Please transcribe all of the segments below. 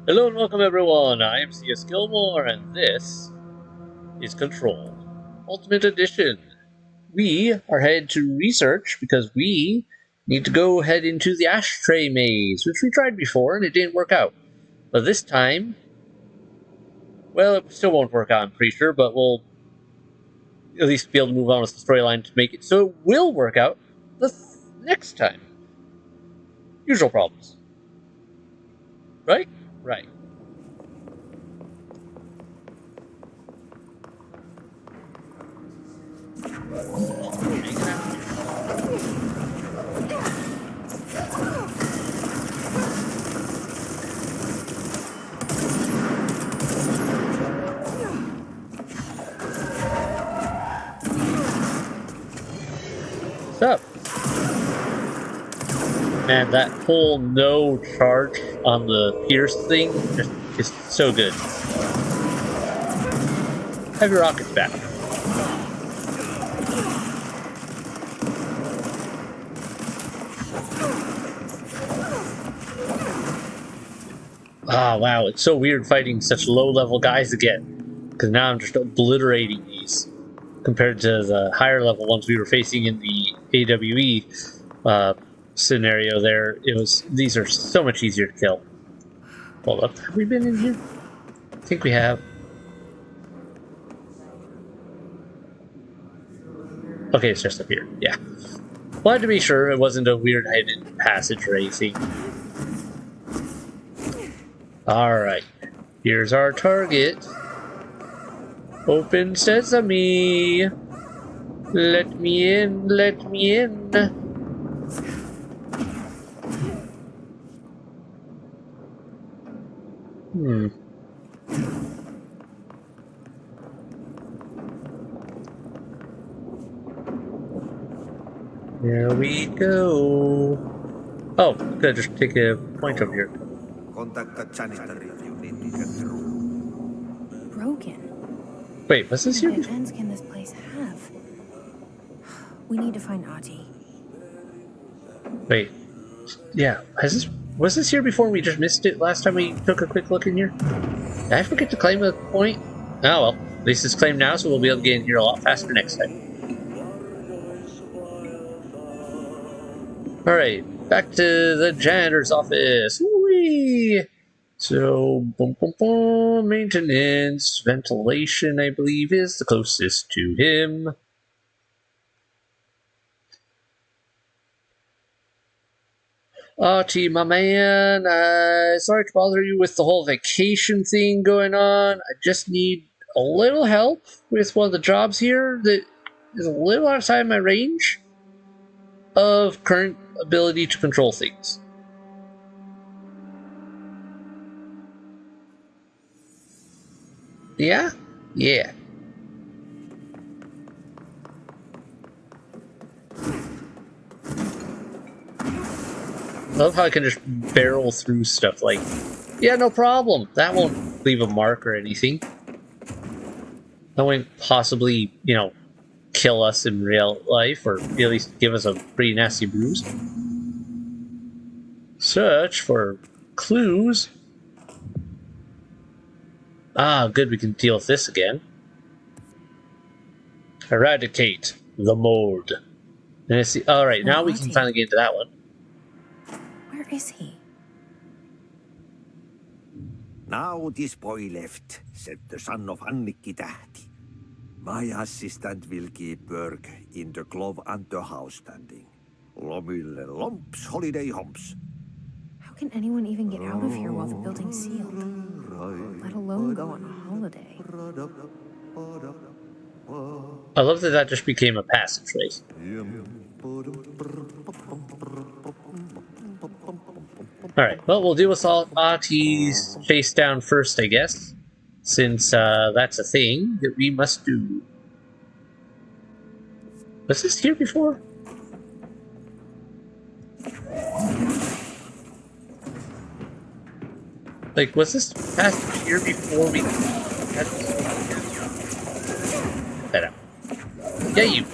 Hello and welcome everyone, I am C.S.Gilmore and this is Control Ultimate Edition. We are headed to research because we need to go head into the Ashtray Maze, which we tried before and it didn't work out. But this time, well, it still won't work out, I'm pretty sure, but we'll at least be able to move on with the storyline to make it so it will work out the next time. Usual problems. Right? Right. What's up? Man, that whole no charge on the Pierce thing just is so good. Have your rockets back. Ah, wow, it's so weird fighting such low-level guys again. Because now I'm just obliterating these. Compared to the higher level ones we were facing in the AWE scenario there, these are so much easier to kill. Hold up, have we been in here? I think we have. Okay, it's just up here, yeah. Wanted to be sure it wasn't a weird hidden passage or anything. Alright, here's our target. Open sesame! Let me in, let me in! There we go. Oh, good, just take a point over here. Contact the janitor if you need to get through. Broken. Wait, was this here What before? ends can this place have? We need to find Ahti. Wait. Yeah, was this here before? We just missed it last time we took a quick look in here? Did I forget to claim a point? Oh well, at least it's claimed now, so we'll be able to get in here a lot faster next time. Alright, back to the janitor's office. Whee! So, boom, boom, boom, maintenance, ventilation, I believe, is the closest to him. Ahti, my man, sorry to bother you with the whole vacation thing going on. I just need a little help with one of the jobs here that is a little outside my range of current ability to control things. Yeah? Yeah. I love how I can just barrel through stuff like, yeah, no problem. That won't leave a mark or anything. That won't possibly, kill us in real life, or at least give us a pretty nasty bruise. Search for clues. Ah, good, we can deal with this again. Eradicate the mold. And see, alright, now we can finally get into that one. Where is he? Now this boy left, said the son of Annikki Tähti. My assistant will keep work in the glove and the house standing. Lomille lomps, holiday humps. How can anyone even get out of here while the building's sealed? Let alone go on a holiday. I love that that just became a passageway. Alright, well, we'll deal with all Ahti's chase down first, I guess. Since that's a thing that we must do. Was this here before? Like, was this passage here before we had that out? Yeah, you.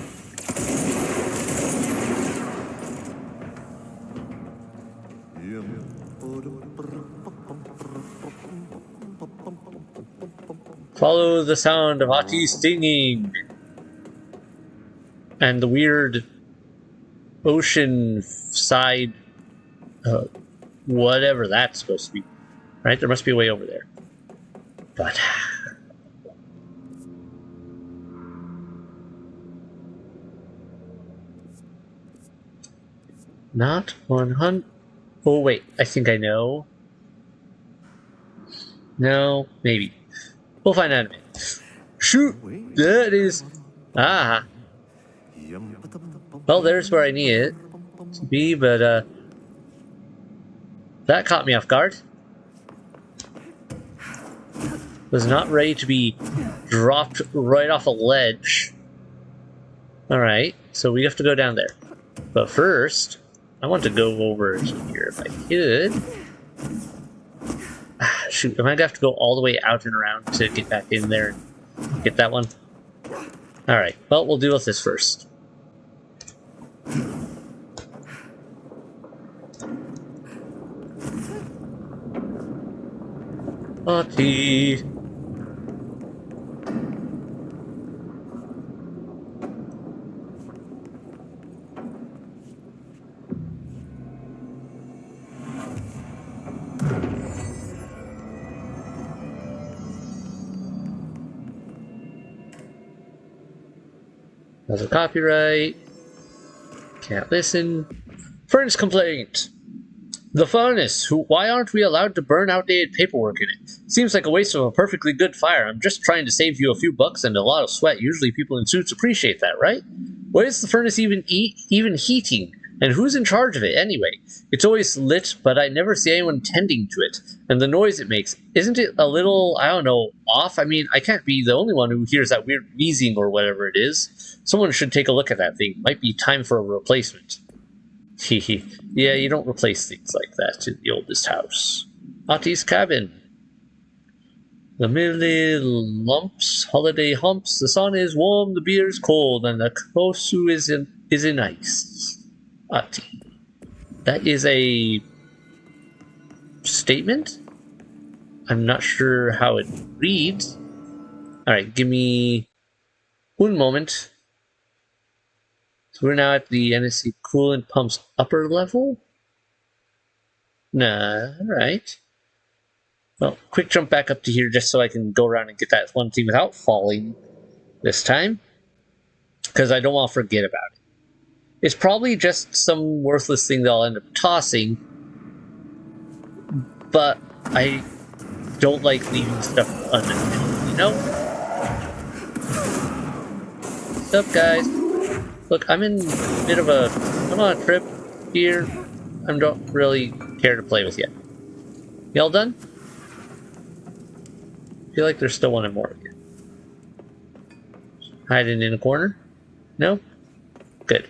Follow the sound of Ati singing. And the weird ocean side, whatever that's supposed to be. Right? There must be a way over there. But not 100. Oh, wait. I think I know. No, maybe. We'll find out in a minute. Shoot! There it is. Ah. Well, there's where I need it to be, but that caught me off guard. Was not ready to be dropped right off a ledge. Alright, so we have to go down there. But first, I want to go over here if I could. Shoot, am I gonna have to go all the way out and around to get back in there and get that one? Alright, well, we'll deal with this first. Ati. Another copyright. Can't listen. Furnace complaint. The furnace. Why aren't we allowed to burn outdated paperwork in it? Seems like a waste of a perfectly good fire. I'm just trying to save you a few bucks and a lot of sweat. Usually people in suits appreciate that, right? Why is the furnace even heating? And who's in charge of it anyway? It's always lit, but I never see anyone tending to it. And the noise it makes, isn't it a little, I don't know, off? I mean, I can't be the only one who hears that weird wheezing or whatever it is. Someone should take a look at that thing. Might be time for a replacement. Hehe. Yeah, you don't replace things like that in the oldest house. Ati's cabin. The milly lumps, holiday humps, the sun is warm, the beer is cold, and the kosu is in ice. Ati. That is a statement? I'm not sure how it reads. Alright, give me one moment. So we're now at the NSC coolant pump's upper level? Nah, alright. Well, quick jump back up to here just so I can go around and get that one thing without falling this time. Because I don't want to forget about it. It's probably just some worthless thing that I'll end up tossing. But I don't like leaving stuff unattended, you know? What's up, guys? Look, I'm in a bit of a... I'm on a trip here. I don't really care to play with yet. Y'all done? I feel like there's still one more here. Hiding in a corner? No? Good.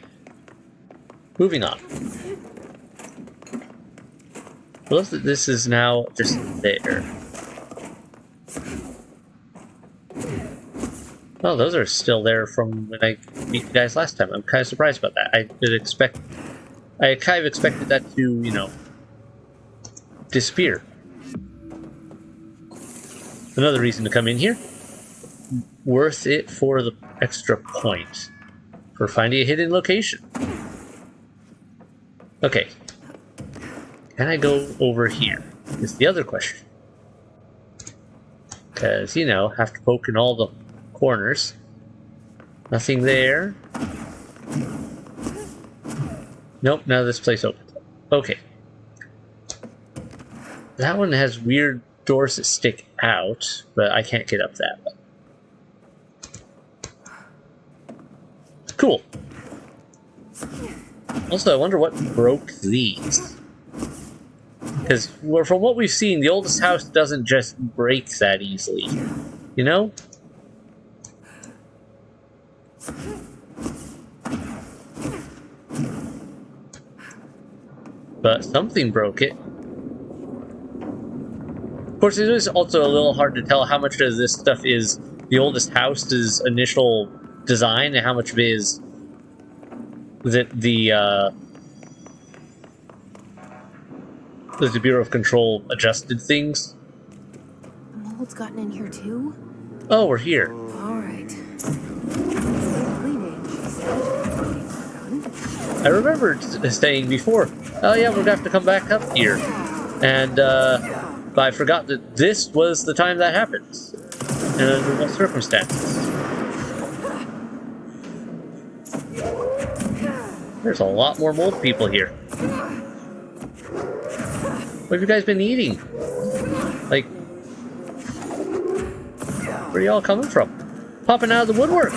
Moving on. I love that this is now just there. Oh, those are still there from when I meet you guys last time. I'm kind of surprised about that. I kind of expected that to, you know, disappear. Another reason to come in here. Worth it for the extra point. For finding a hidden location. Okay. Can I go over here? Is the other question. Because, you know, have to poke in all the corners. Nothing there. Nope, now this place opens up. Okay. That one has weird doors that stick out, but I can't get up that one. Cool. Also, I wonder what broke these. Because from what we've seen, the oldest house doesn't just break that easily. You know? But something broke it. Of course, it is also a little hard to tell how much of this stuff is the oldest house's initial design and how much of it is the Does the Bureau of Control adjusted things? Mold's gotten in here too? Oh, we're here. Alright. Cleaning, she said. I remember saying before, oh yeah, we're gonna have to come back up here. And, but I forgot that this was the time that happens. And under what circumstances. There's a lot more mold people here. What have you guys been eating? Like, where are y'all coming from? Popping out of the woodwork.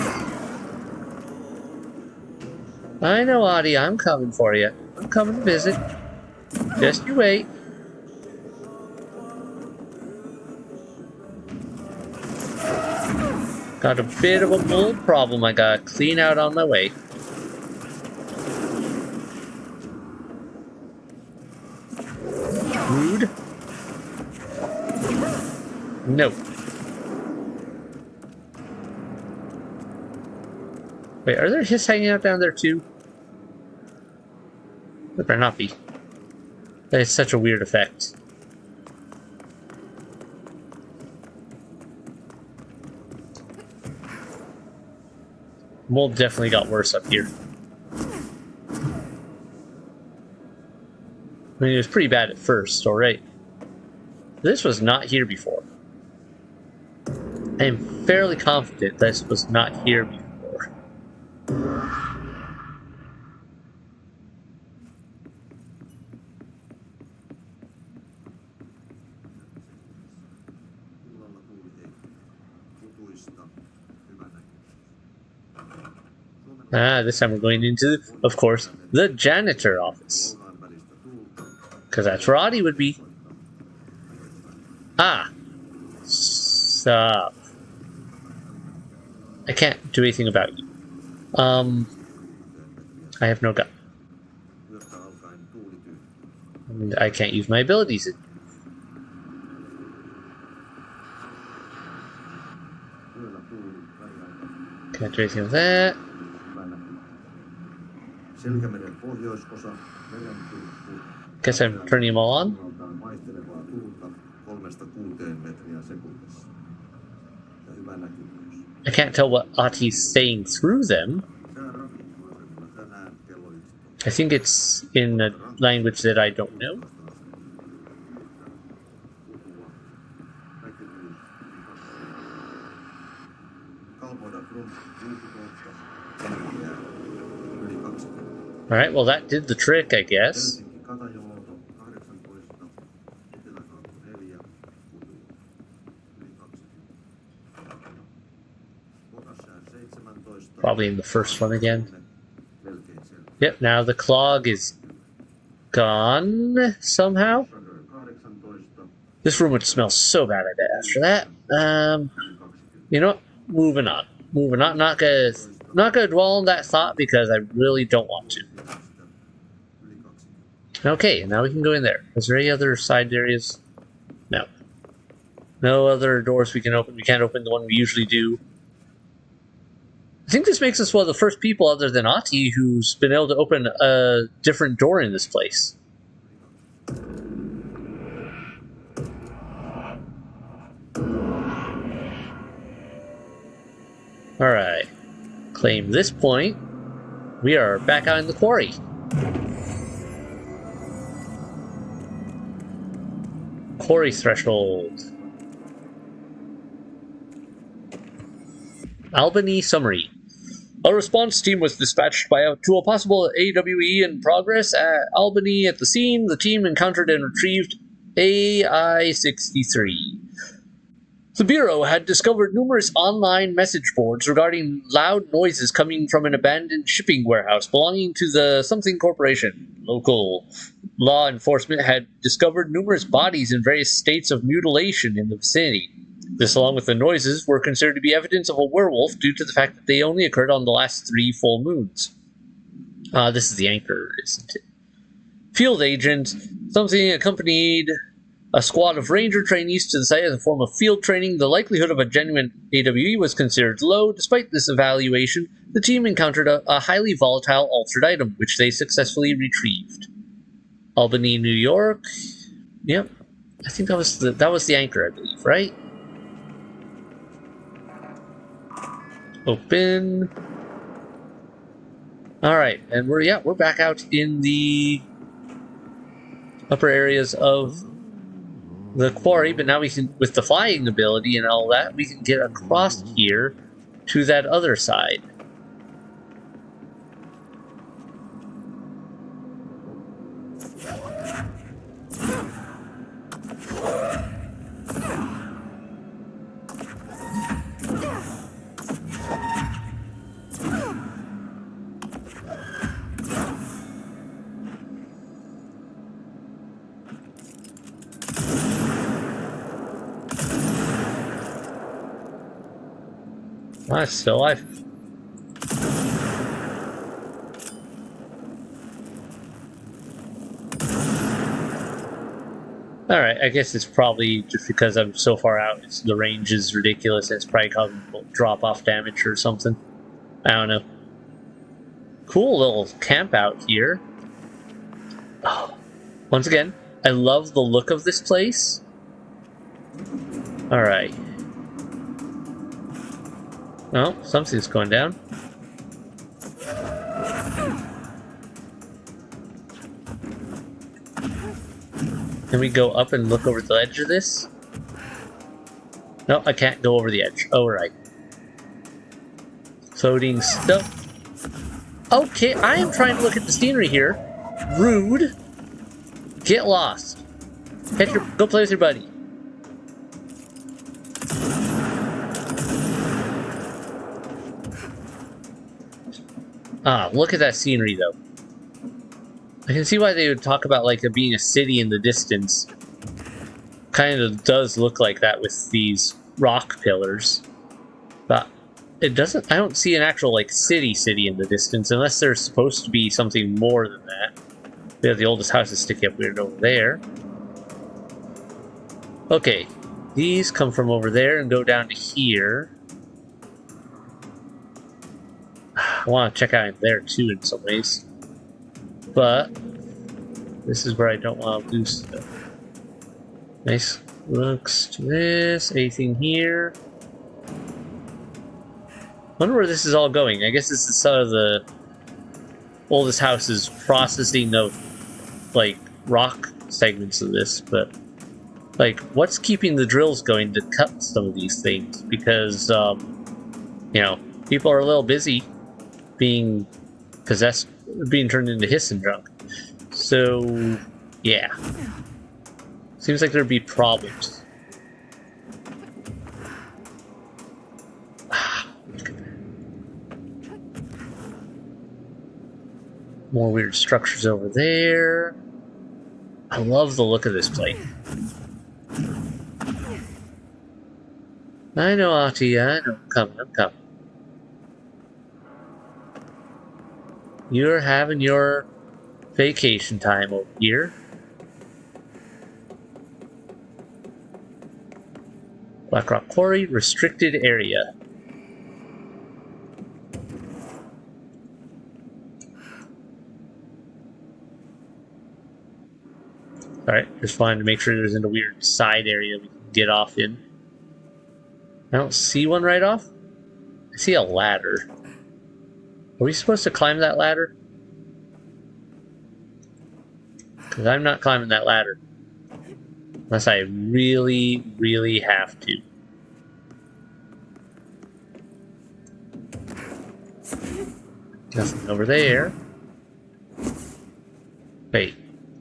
I know, Audie, I'm coming for you. I'm coming to visit. Just you wait. Got a bit of a mold problem I gotta clean out on my way. Rude? No. Wait, are there hiss hanging out down there too? There better not be. That is such a weird effect. Mold definitely got worse up here. I mean, it was pretty bad at first, alright. This was not here before. I am fairly confident this was not here before. Ah, this time we're going into, of course, the janitor office. Because that's where Audie would be. Ah. Stop. I can't do anything about you. I have no gun. And I can't use my abilities. Can't do anything with that. Guess I'm turning them all on. I can't tell what Ati's saying through them. I think it's in a language that I don't know. Alright, well that did the trick, I guess. Probably in the first one again. Yep, now the clog is gone somehow. This room would smell so bad, I bet, after that. You know what? Moving on. Moving on. Not gonna dwell on that thought because I really don't want to. Okay, now we can go in there. Is there any other side areas? No. No other doors we can open. We can't open the one we usually do. I think this makes us one of the first people other than Ati who's been able to open a different door in this place. Alright. Claim this point. We are back out in the quarry. Quarry threshold. Albany summary. A response team was dispatched to a possible AWE in progress at Albany. At the scene, the team encountered and retrieved AI-63. The Bureau had discovered numerous online message boards regarding loud noises coming from an abandoned shipping warehouse belonging to the Something Corporation. Local law enforcement had discovered numerous bodies in various states of mutilation in the vicinity. This, along with the noises, were considered to be evidence of a werewolf due to the fact that they only occurred on the last 3 full moons. This is the anchor, isn't it? Field agent, Something accompanied a squad of ranger trainees to the site as a form of field training. The likelihood of a genuine AWE was considered low. Despite this evaluation, the team encountered a highly volatile altered item, which they successfully retrieved. Albany, New York. Yep. I think that was the anchor, I believe, right? Open. Alright, and we're back out in the upper areas of the quarry, but now we can, with the flying ability and all that, we can get across here to that other side. Ah, it's still alive. Alright, I guess it's probably just because I'm so far out, the range is ridiculous, and it's probably causing drop-off damage or something. I don't know. Cool little camp out here. Oh, once again, I love the look of this place. Alright. Oh, something's going down. Can we go up and look over the edge of this? No, I can't go over the edge. Oh, right. Floating stuff. Okay, I am trying to look at the scenery here. Rude. Get lost. Go play with your buddy. Ah, look at that scenery, though. I can see why they would talk about like there being a city in the distance. Kind of does look like that with these rock pillars, but it doesn't. I don't see an actual like city in the distance unless there's supposed to be something more than that. We have the oldest houses sticking up weird over there. Okay, these come from over there and go down to here. I want to check out there too in some ways. But this is where I don't want to lose stuff. Nice looks to this. Anything here? Wonder where this is all going. I guess this is some of the oldest houses processing of like rock segments of this, but like what's keeping the drills going to cut some of these things? Because you know, people are a little busy being possessed, being turned into Hisson drunk. So, yeah. Seems like there'd be problems. More weird structures over there. I love the look of this place. I know, Auntie, I know. I'm coming. You're having your vacation time over here. Blackrock Quarry, restricted area. Alright, just wanted to make sure there's a weird side area we can get off in. I don't see one right off. I see a ladder. Are we supposed to climb that ladder? Because I'm not climbing that ladder. Unless I really, really have to. Nothing over there. Wait.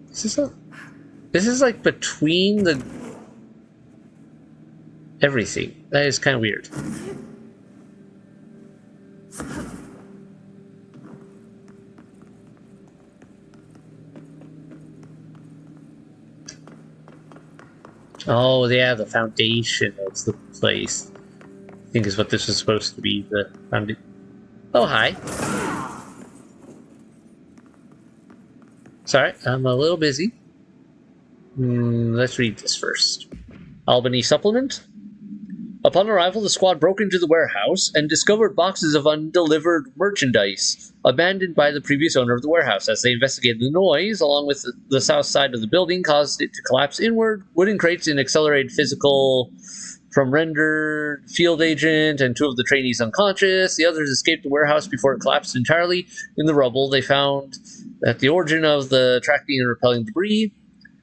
This is like between the... everything. That is kind of weird. Oh, yeah, the foundation of the place. I think is what this was supposed to be. The foundation. Oh, hi. Sorry, I'm a little busy. Let's read this first. Albany Supplement. Upon arrival, the squad broke into the warehouse and discovered boxes of undelivered merchandise abandoned by the previous owner of the warehouse. As they investigated the noise, along with the south side of the building, caused it to collapse inward. Wooden crates and accelerated physical from rendered field agent and 2 of the trainees unconscious. The others escaped the warehouse before it collapsed entirely. In the rubble, they found that the origin of the attracting and repelling debris.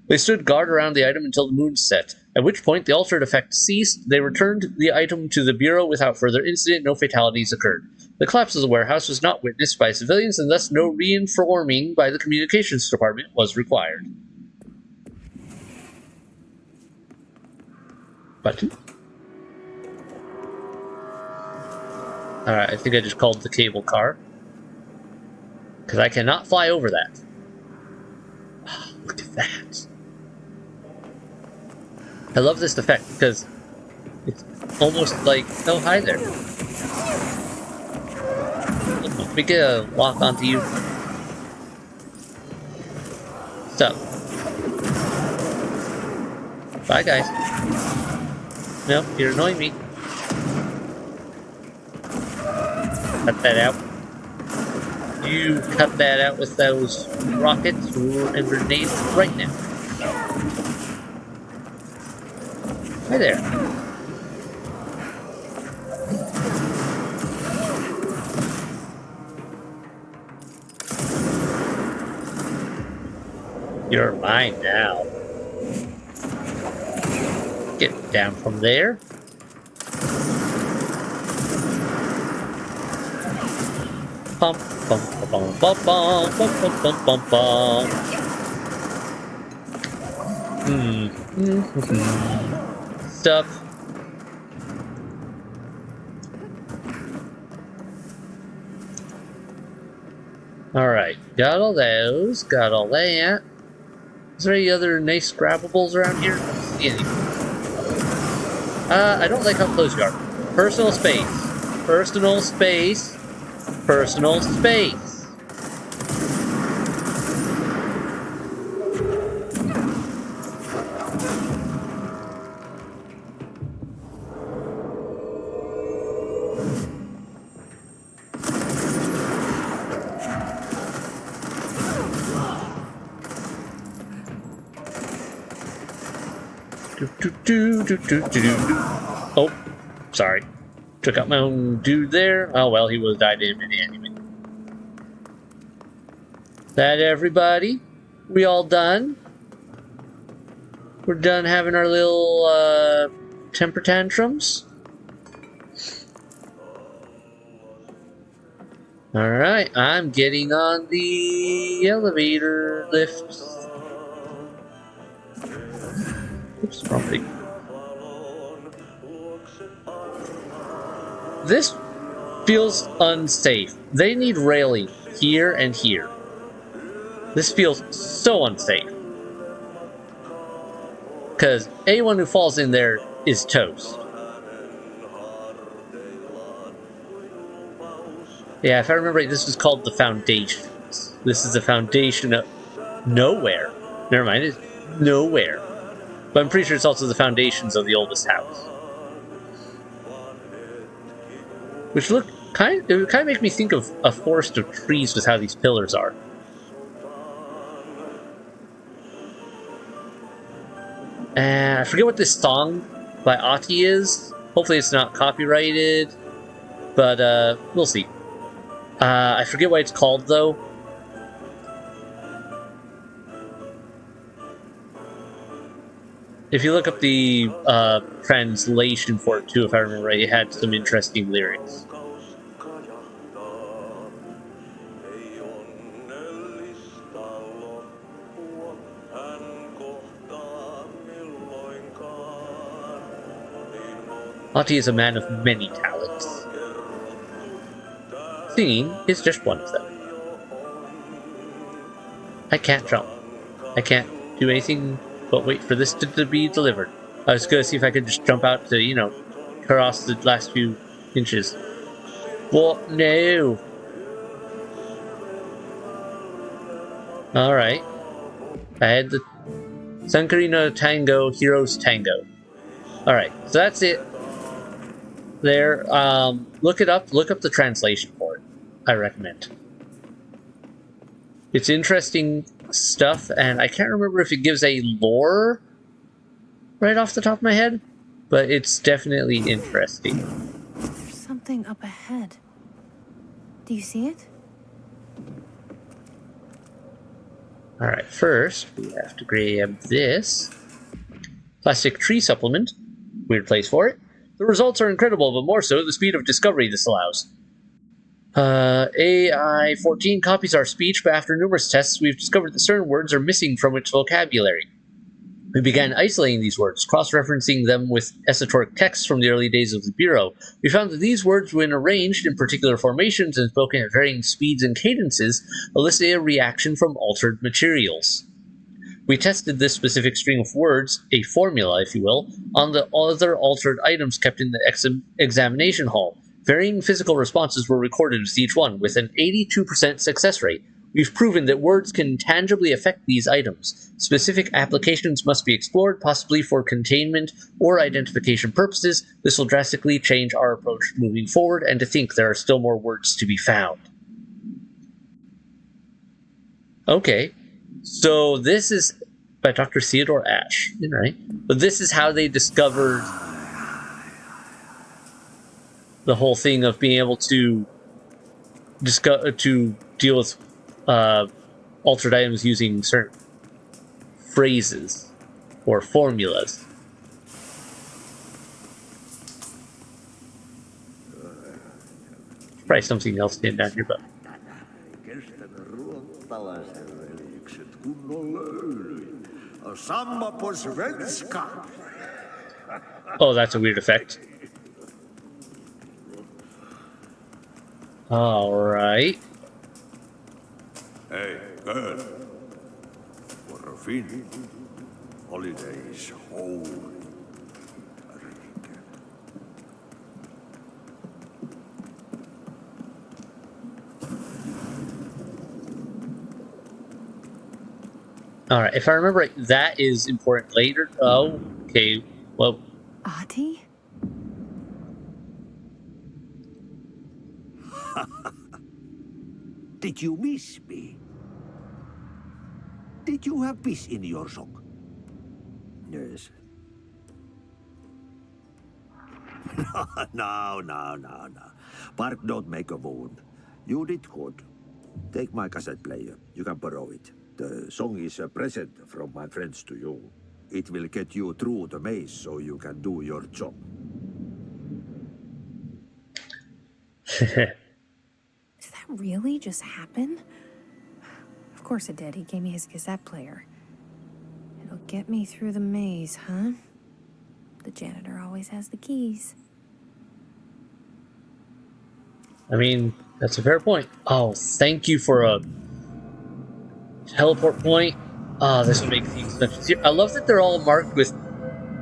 They stood guard around the item until the moon set, at which point the altered effect ceased. They returned the item to the Bureau without further incident. No fatalities occurred. The collapse of the warehouse was not witnessed by civilians, and thus no reinforming by the communications department was required. Button? Alright, I think I just called the cable car. Because I cannot fly over that. Oh, look at that. I love this effect because it's almost like, oh, hi there. Let me get a lock onto you. What's up? Bye, guys. No, you're annoying me. Cut that out. You cut that out with those rockets and grenades right now. Hi there. You're mine now. Get down from there. Bum, bum, bum, bum, bum, bum, bum, bum, bum, bum. Stuff. Alright, got all those, got all that. Is there any other nice grabbables around here? I don't see any. I don't like how close you are. Personal space. Personal space. Personal space. Oh, sorry. Took out my own dude there. Oh well, he would have died in a minute anyway. That everybody? We all done? We're done having our little temper tantrums? Alright, I'm getting on the elevator lift. Oops, wrong thing. This feels unsafe. They need railing here and here. This feels so unsafe. Because anyone who falls in there is toast. Yeah, if I remember right, this was called the Foundations. This is the foundation of nowhere. Never mind, it's nowhere. But I'm pretty sure it's also the foundations of the oldest house. Which look it would kind of make me think of a forest of trees with how these pillars are. And I forget what this song by Ati is. Hopefully it's not copyrighted. But we'll see. I forget what it's called though. If you look up the translation for it too, if I remember right, it had some interesting lyrics. Ati is a man of many talents. Singing is just one of them. I can't jump. I can't do anything but wait for this to be delivered. I was gonna see if I could just jump out to, you know, cross the last few inches. What? No. Alright. I had the Sankarino Tango, Heroes Tango. Alright, so that's it. there. Look it up. Look up the translation for it. I recommend. It's interesting stuff, and I can't remember if it gives a lore right off the top of my head, but it's definitely interesting. There's something up ahead. Do you see it? Alright, first we have to grab this plastic tree supplement. Weird place for it. The results are incredible, but more so the speed of discovery this allows. AI 14 copies our speech, but after numerous tests, we've discovered that certain words are missing from its vocabulary. We began isolating these words, cross-referencing them with esoteric texts from the early days of the Bureau. We found that these words, when arranged in particular formations and spoken at varying speeds and cadences, elicit a reaction from altered materials. We tested this specific string of words, a formula, if you will, on the other altered items kept in the examination hall. Varying physical responses were recorded with each one, with an 82% success rate. We've proven that words can tangibly affect these items. Specific applications must be explored, possibly for containment or identification purposes. This will drastically change our approach moving forward, and to think there are still more words to be found. Okay, so this is by Dr. Theodore Ash, right? But this is how they discovered the whole thing of being able to deal with altered items using certain phrases or formulas. Probably something else hidden down here, but oh, that's a weird effect. All right. Hey, girl. For a fin. Holidays holy. All right. If I remember right, that is important later. Oh, okay. Well, Ati? Did you miss me? Did you have peace in your song? Yes. No. Bark don't make a wound. You did good. Take my cassette player. You can borrow it. The song is a present from my friends to you. It will get you through the maze so you can do your job. Did that really just happen? Of course it did. He gave me his cassette player. It'll get me through the maze, huh? The janitor always has the keys. I mean, that's a fair point. Oh, thank you for a teleport point. This will make things much easier. I love that they're all marked with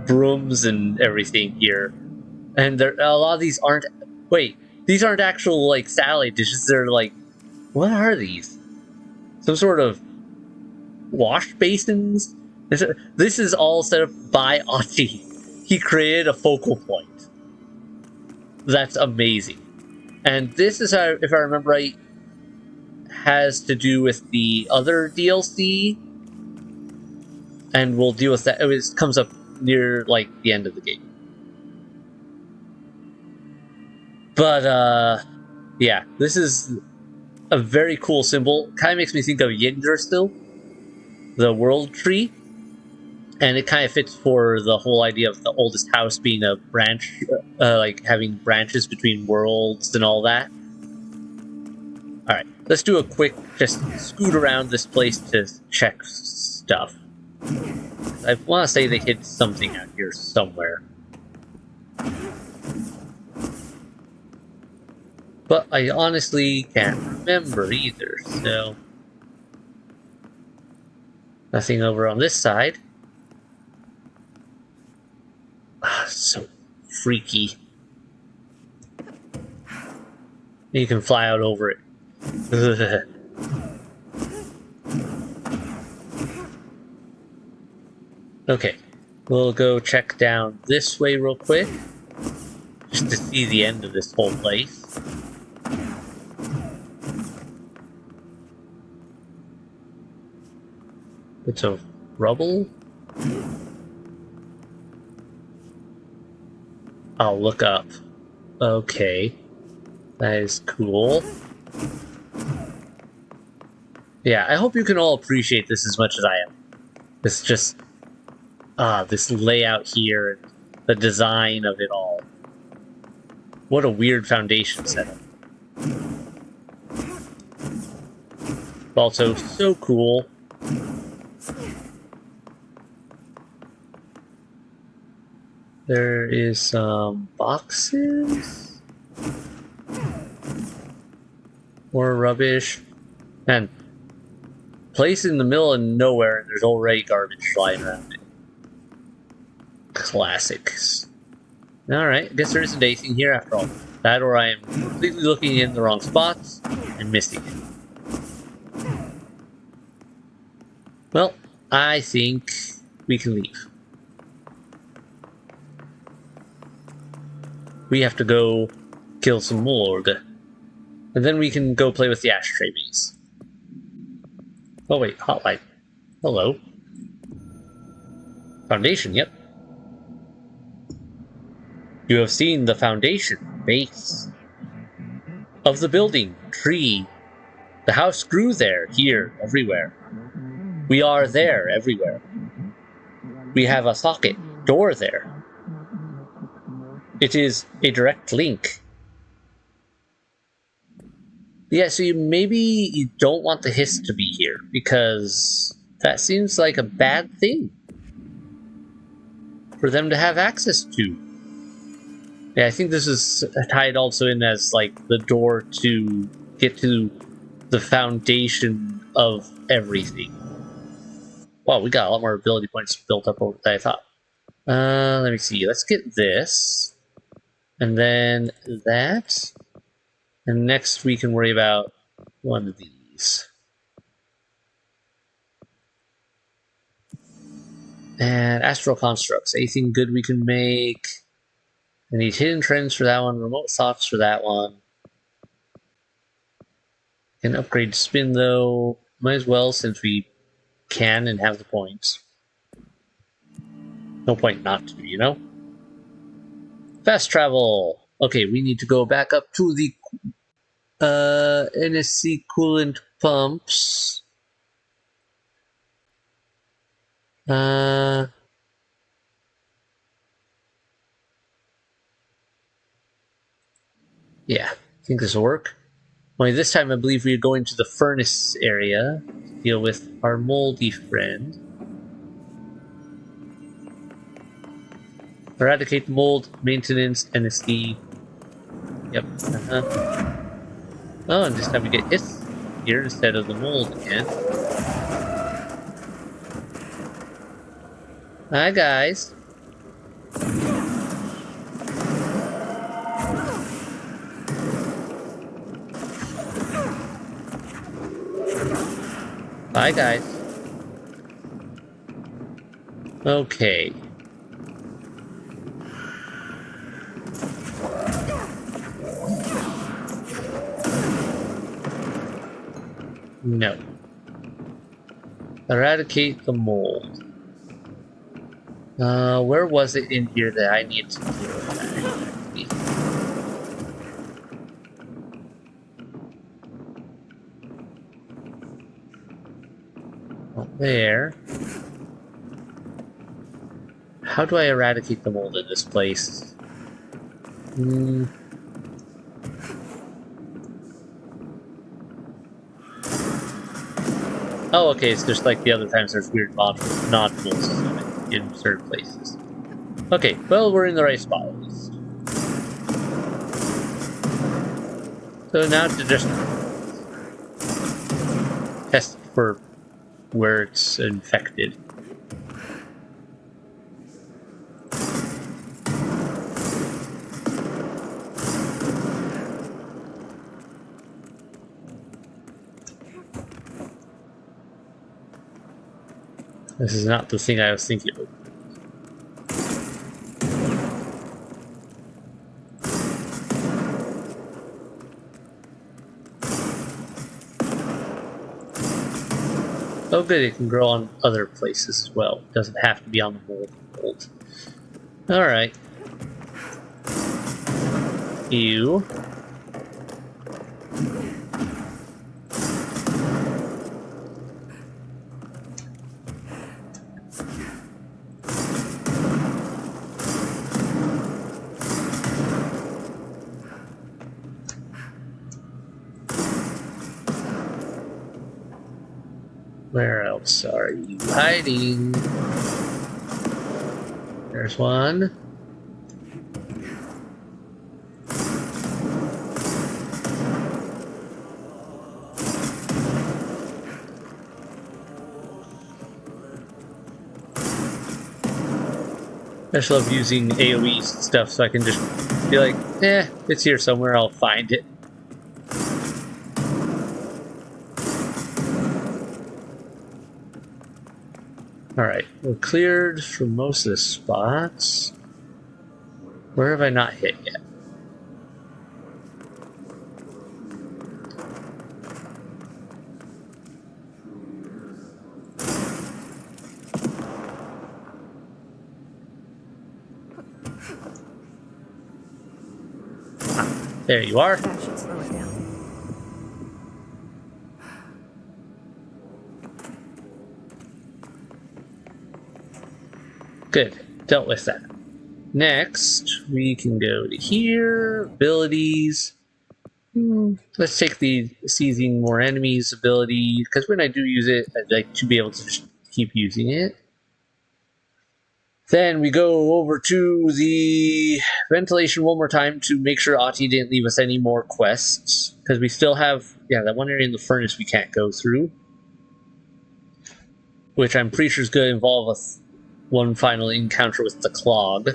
brooms and everything here. And a lot of these aren't... Wait, these aren't actual, like, salad dishes. They're like... What are these? Some sort of wash basins? This is all set up by Ati. He created a focal point. That's amazing. And this is, how, if I remember right, has to do with the other DLC. And we'll deal with that. It comes up near, like, the end of the game. But, yeah, this is a very cool symbol. Kind of makes me think of Yggdrasil still, the world tree. And it kind of fits for the whole idea of the oldest house being a branch, like having branches between worlds and all that. Alright, let's do a quick, just scoot around this place to check stuff. I want to say they hid something out here somewhere. But I honestly can't remember either, so... Nothing over on this side. So freaky. You can fly out over it. Okay, we'll go check down this way real quick. just to see the end of this whole place. Bits of rubble. I'll look up. Okay. That is cool. Yeah, I hope you can all appreciate this as much as I am. This just... this layout here, and the design of it all. What a weird foundation setup. Also, so cool. There is some boxes? More rubbish. And place in the middle of nowhere, and there's already garbage flying around it. Classics. Alright, I guess there isn't anything here after all. That or I am completely looking in the wrong spots and missing it. Well, I think we can leave. We have to go kill some Morg. And then we can go play with the Ashtray Maze. Oh wait, hotline. Hello. Foundation, yep. You have seen the foundation, base of the building, tree. The house grew there, here, everywhere. We are there, everywhere. We have a socket, door there. It is a direct link. Yeah, so maybe you don't want the hiss to be here, because that seems like a bad thing for them to have access to. Yeah, I think this is tied also in as, like, the door to get to the foundation of everything. Wow, we got a lot more ability points built up over than I thought. Let me see. Let's get this. And then that. And next we can worry about one of these. And astral constructs. Anything good we can make? I need hidden trends for that one, remote thoughts for that one. Can upgrade spin though. Might as well since we can and have the points. No point not to, you know? Fast travel! Okay, we need to go back up to the NSC coolant pumps. Yeah, I think this will work. Only this time I believe we are going to the furnace area to deal with our moldy friend. Eradicate mold, maintenance, NSD. Yep. Oh, and this time we get hiss here instead of the mold again. Hi, guys. Bye, guys. Okay. No. Eradicate the mold. Where was it in here that I need to deal with that exactly? Not there. How do I eradicate the mold in this place? Oh, okay, it's just like the other times there's weird nodules in certain places. Okay, well, we're in the right spot at least. So now to just test for where it's infected. This is not the thing I was thinking of. Oh good, it can grow on other places as well. It doesn't have to be on the mold. Alright. You. Where else are you hiding? There's one. I just love using AoE stuff so I can just be like, it's here somewhere, I'll find it. Alright, we're cleared from most of the spots. Where have I not hit yet? There you are. That should slow it down. Good. Dealt with that. Next, we can go to here. Abilities. Let's take the seizing more enemies ability, because when I do use it, I'd like to be able to just keep using it. Then we go over to the ventilation one more time to make sure Ati didn't leave us any more quests, because we still have, that one area in the furnace we can't go through, which I'm pretty sure is going to involve one final encounter with the clog,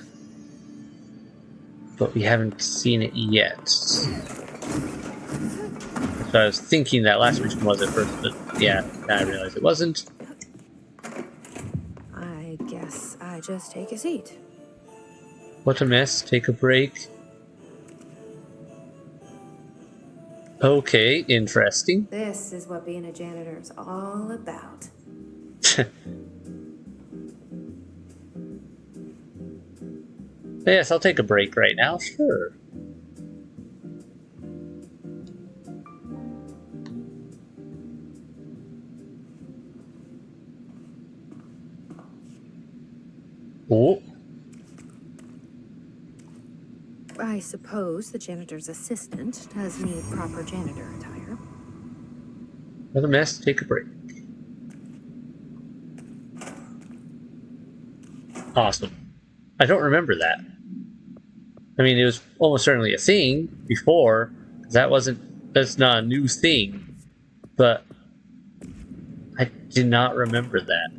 but we haven't seen it yet. So I was thinking that last mission was at first, but I realized it wasn't. I guess I just take a seat. What a mess. Take a break. Okay, interesting. This is what being a janitor is all about. Yes, I'll take a break right now, sure. Oh. I suppose the janitor's assistant does need proper janitor attire. What a mess. Take a break. Awesome. I don't remember that. I mean, it was almost certainly a thing before. That's not a new thing. But I did not remember that.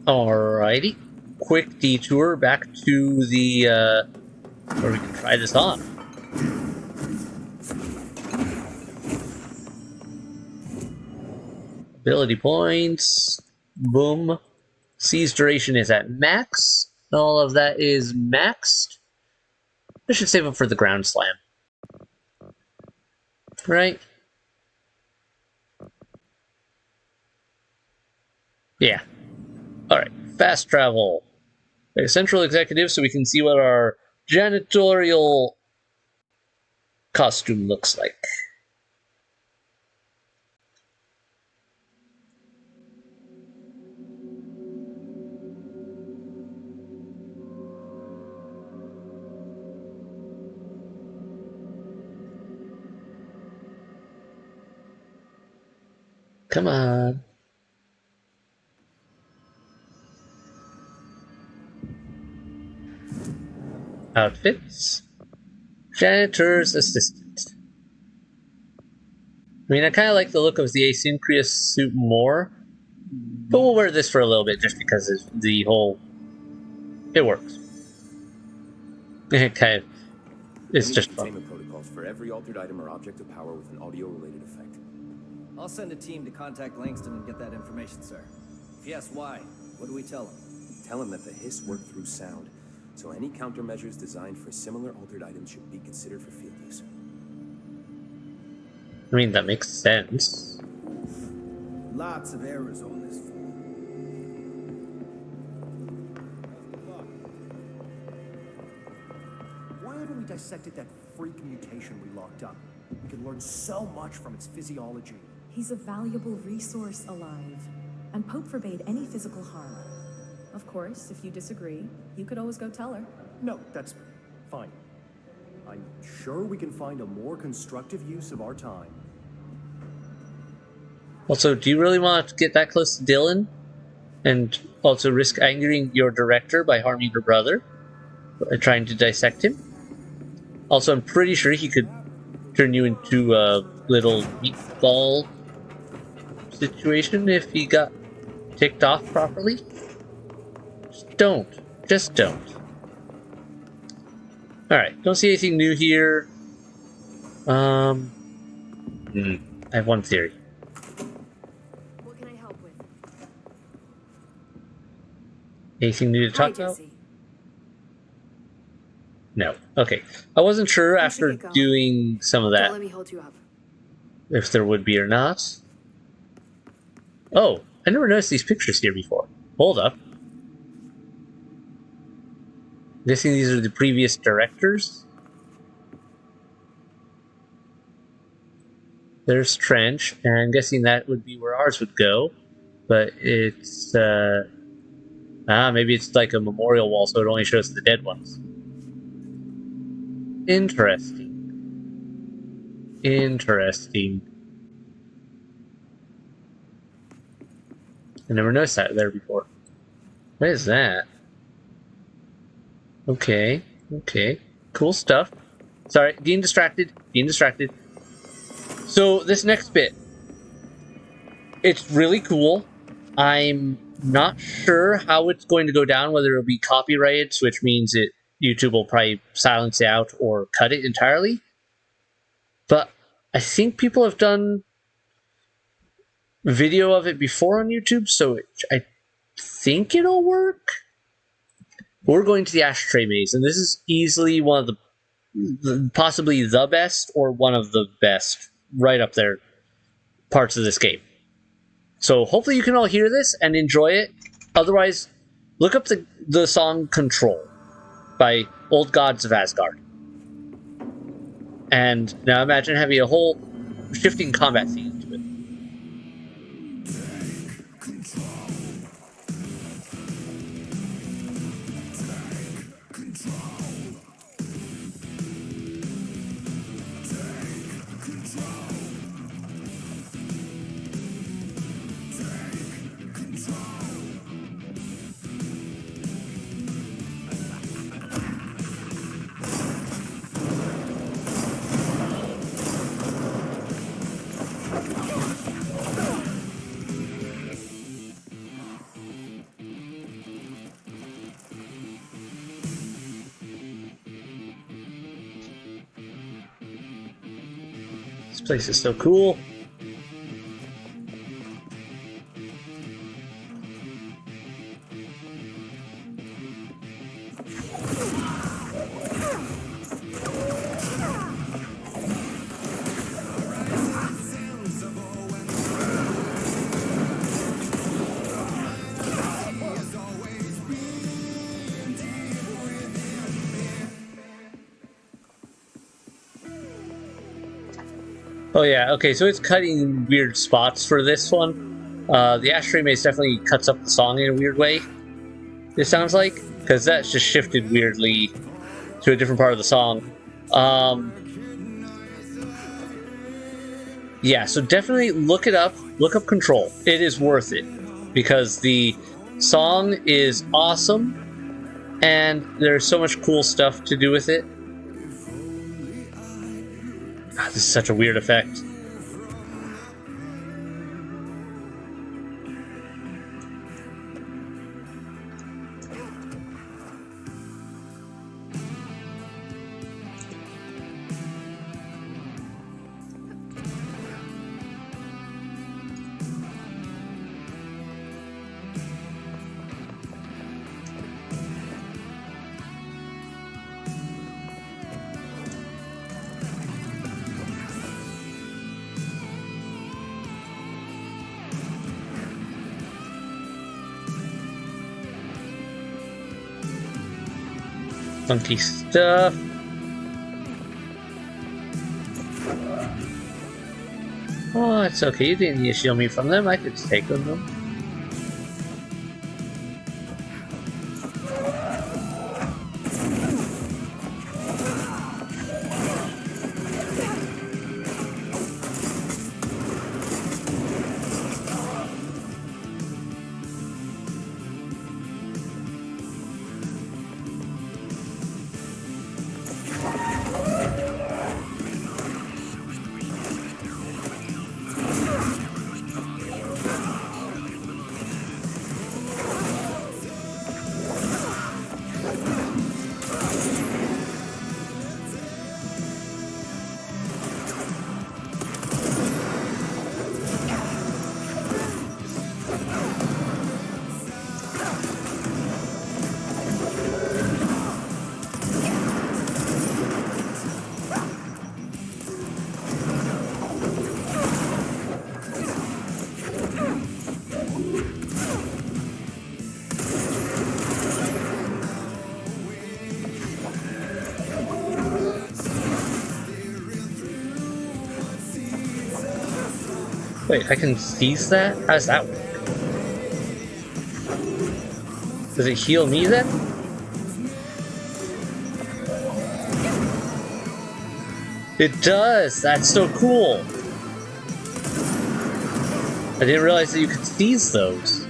Alrighty. Quick detour back to the, where we can try this on. Ability points. Boom. Siege duration is at max. All of that is maxed. I should save them for the ground slam. Right? Yeah. Alright. Fast travel. A central executive so we can see what our janitorial costume looks like. Come on. Outfits. Janitor's assistant. I mean, I kind of like the look of the asynchronous suit more, but we'll wear this for a little bit just because it works. It kind of, it's just fun. Containment protocols for every altered item or object of power with an audio-related effect. I'll send a team to contact Langston and get that information, sir. If he asks why, what do we tell him? Tell him that the hiss worked through sound, so any countermeasures designed for similar altered items should be considered for field use. I mean, that makes sense. Lots of errors on this form. Why haven't we dissected that freak mutation we locked up? We could learn so much from its physiology. He's a valuable resource alive, and Pope forbade any physical harm. Of course, if you disagree, you could always go tell her. No, that's fine. I'm sure we can find a more constructive use of our time. Also, do you really want to get that close to Dylan? And also risk angering your director by harming your brother? By trying to dissect him? Also, I'm pretty sure he could turn you into a little meatball situation if he got ticked off properly. Just don't. Just don't. Alright, don't see anything new here. I have one theory. What can I help with? Anything new to Hi, talk about? Jesse. No. Okay. I wasn't sure We should after get going. doing some of Don't that let me hold you up. if there would be or not. Oh, I never noticed these pictures here before. Hold up. Guessing these are the previous directors. There's Trench, and I'm guessing that would be where ours would go. But it's, maybe it's like a memorial wall, so it only shows the dead ones. Interesting. Interesting. I never noticed that there before. What is that? Okay, okay. Cool stuff. Sorry, getting distracted. So, this next bit. It's really cool. I'm not sure how it's going to go down, whether it'll be copyrighted, which means YouTube will probably silence it out or cut it entirely. But I think people have done video of it before on YouTube, so I think it'll work. We're going to the Ashtray Maze, and this is easily one of possibly the best, or one of the best, right up there, parts of this game. So hopefully you can all hear this and enjoy it. Otherwise, look up the song Control by Old Gods of Asgard. And now imagine having a whole shifting combat scene to it. This place is so cool. Oh yeah, okay, so it's cutting weird spots for this one. The Ashtray Maze definitely cuts up the song in a weird way, it sounds like, because that's just shifted weirdly to a different part of the song. Yeah, so definitely look it up. Look up Control. It is worth it, because the song is awesome, and there's so much cool stuff to do with it. God, this is such a weird effect. funky stuff. Oh, it's okay. You didn't need to shield me from them. I could take them. Wait, I can seize that? How does that work? Does it heal me then? It does! That's so cool! I didn't realize that you could seize those.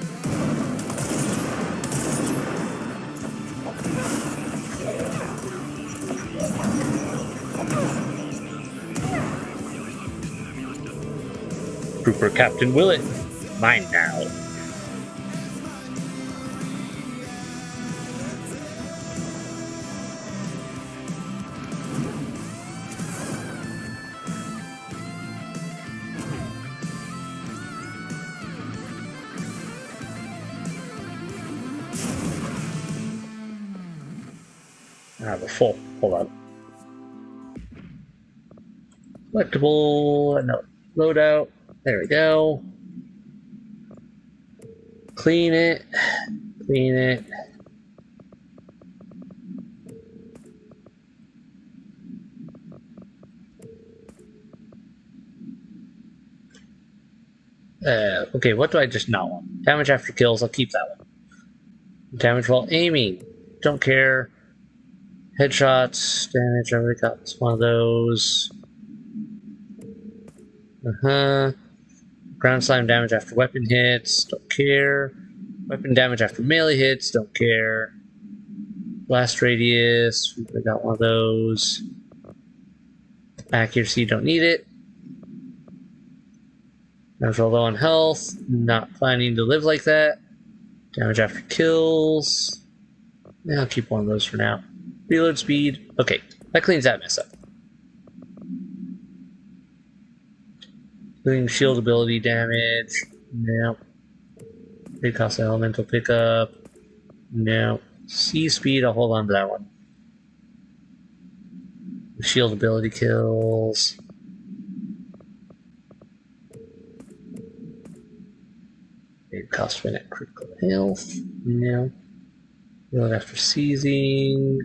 Trooper Captain Willett, mine now. I have a full. Hold on. Collectible, no, loadout. There we go. Clean it. Clean it. Okay, what do I just not want? Damage after kills, I'll keep that one. Damage while aiming. Don't care. Headshots, damage, I already got one of those. Ground slime damage after weapon hits, don't care. Weapon damage after melee hits, don't care. Blast radius, we got one of those. Accuracy, don't need it. Damage while low on health, not planning to live like that. Damage after kills. Yeah, I'll keep one of those for now. Reload speed, okay, that cleans that mess up. Doing shield ability damage. No. Big cost elemental pickup. No. C speed, I'll hold on to that one. Shield ability kills. Big cost minute critical health. No. Reload after seizing.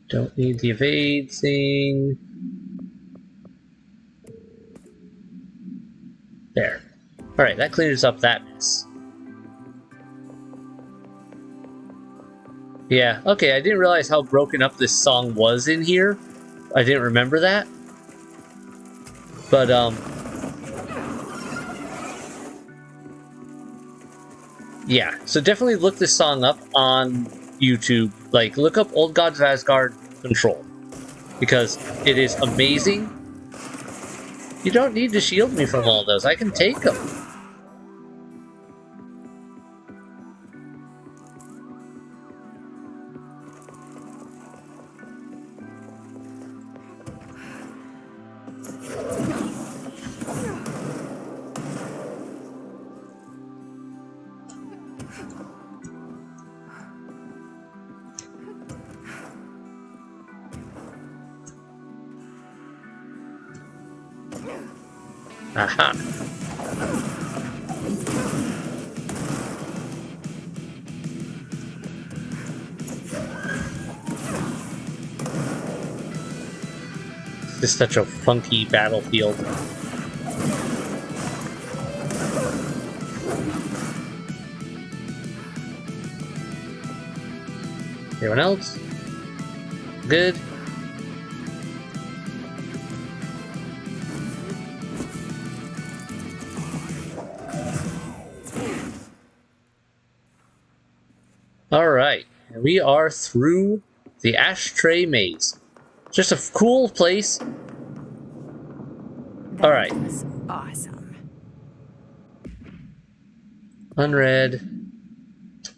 Don't need the evade thing. There. Alright, that clears up that mess. Yeah, okay, I didn't realize how broken up this song was in here. I didn't remember that. But, yeah, so definitely look this song up on YouTube. Like, look up Old Gods of Asgard Control. Because it is amazing. You don't need to shield me from all those. I can take them. Aha. This is such a funky battlefield. Anyone else? Good. Alright, we are through the Ashtray Maze. Just a cool place. That Alright. was awesome. Unread.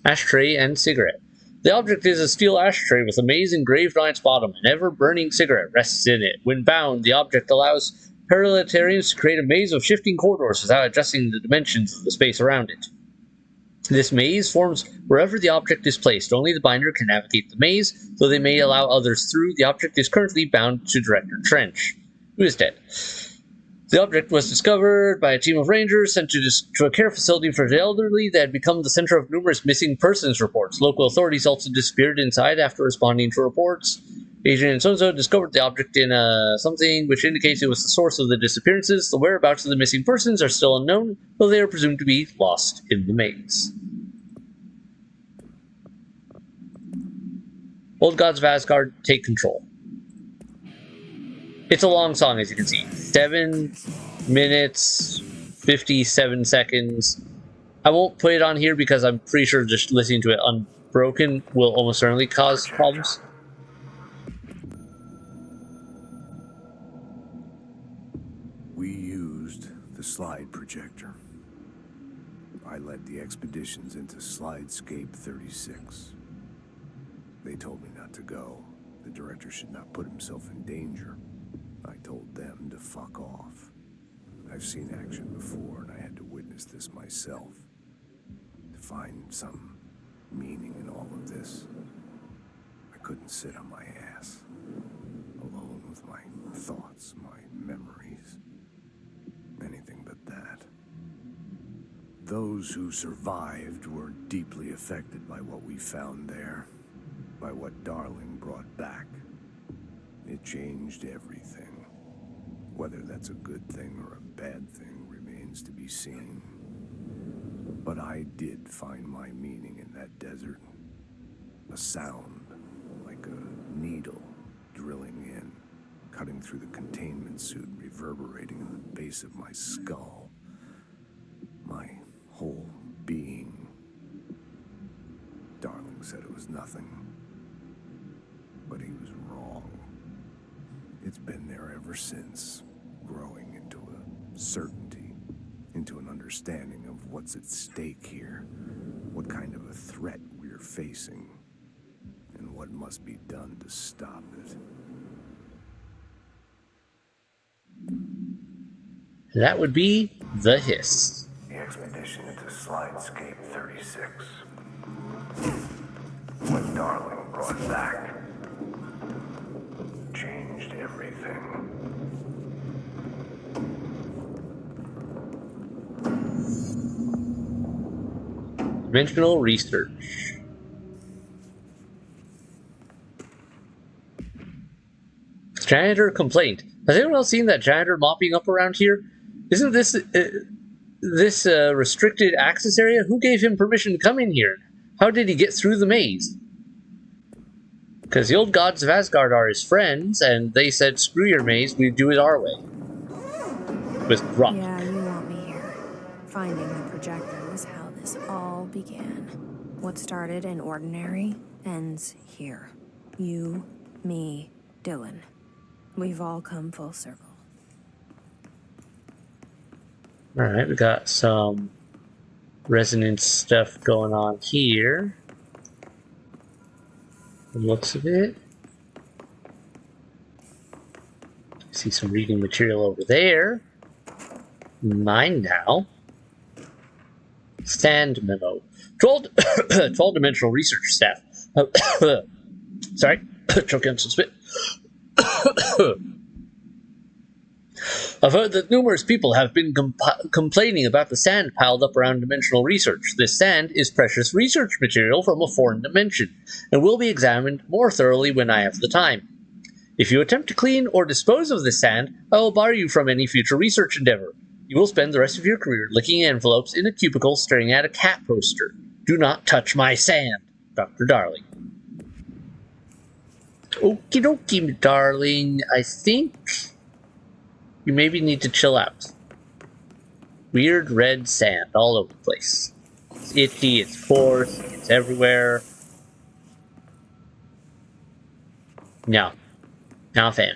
Ashtray and cigarette. The object is a steel ashtray with a maze engraved on its bottom. An ever-burning cigarette rests in it. When bound, the object allows parallelitarians to create a maze of shifting corridors without adjusting the dimensions of the space around it. This maze forms wherever the object is placed. Only the binder can navigate the maze, though they may allow others through. The object is currently bound to Director Trench, who is dead. The object was discovered by a team of rangers sent to a care facility for the elderly that had become the center of numerous missing persons reports. Local authorities also disappeared inside after responding to reports. Agent and so-and-so discovered the object in something which indicates it was the source of the disappearances. The whereabouts of the missing persons are still unknown, though they are presumed to be lost in the maze. Old gods of Asgard take control. It's a long song, as you can see. 7 minutes, 57 seconds. I won't put it on here because I'm pretty sure just listening to it unbroken will almost certainly cause problems. We used the slide projector. I led the expeditions into Slidescape 36. They told me not to go. The director should not put himself in danger. I told them to fuck off. I've seen action before, and I had to witness this myself. To find some meaning in all of this, I couldn't sit on my ass, alone with my thoughts, my memories. Anything but that. Those who survived were deeply affected by what we found there, by what Darling brought back. It changed everything. Whether that's a good thing or a bad thing remains to be seen. But I did find my meaning in that desert. A sound, like a needle drilling in, cutting through the containment suit, reverberating in the base of my skull. My whole being. Darling said it was nothing. But he was wrong. It's been there ever since, growing into a certainty, into an understanding of what's at stake here, what kind of a threat we're facing, and what must be done to stop it. That would be the Hiss. The expedition into Slidescape 36. What Darling brought back changed everything. Dimensional research. Janitor complaint. Has anyone else seen that janitor mopping up around here? Isn't this restricted access area? Who gave him permission to come in here? How did he get through the maze? Because the old gods of Asgard are his friends, and they said, screw your maze, we do it our way. With rock. Yeah, you want me here. Finding the projector was how this all began. What started in ordinary ends here. You, me, Dylan. We've all come full circle. Alright, we got some resonance stuff going on here. The looks of it. See some reading material over there. Mine now. Stand memo. 12-dimensional research staff. Sorry, choking on some spit. I've heard that numerous people have been complaining about the sand piled up around dimensional research. This sand is precious research material from a foreign dimension, and will be examined more thoroughly when I have the time. If you attempt to clean or dispose of this sand, I will bar you from any future research endeavor. You will spend the rest of your career licking envelopes in a cubicle staring at a cat poster. Do not touch my sand, Dr. Darling. Okie dokie, darling. I think you maybe need to chill out. Weird red sand all over the place. It's itchy, it's coarse, it's everywhere. No. Not a fan.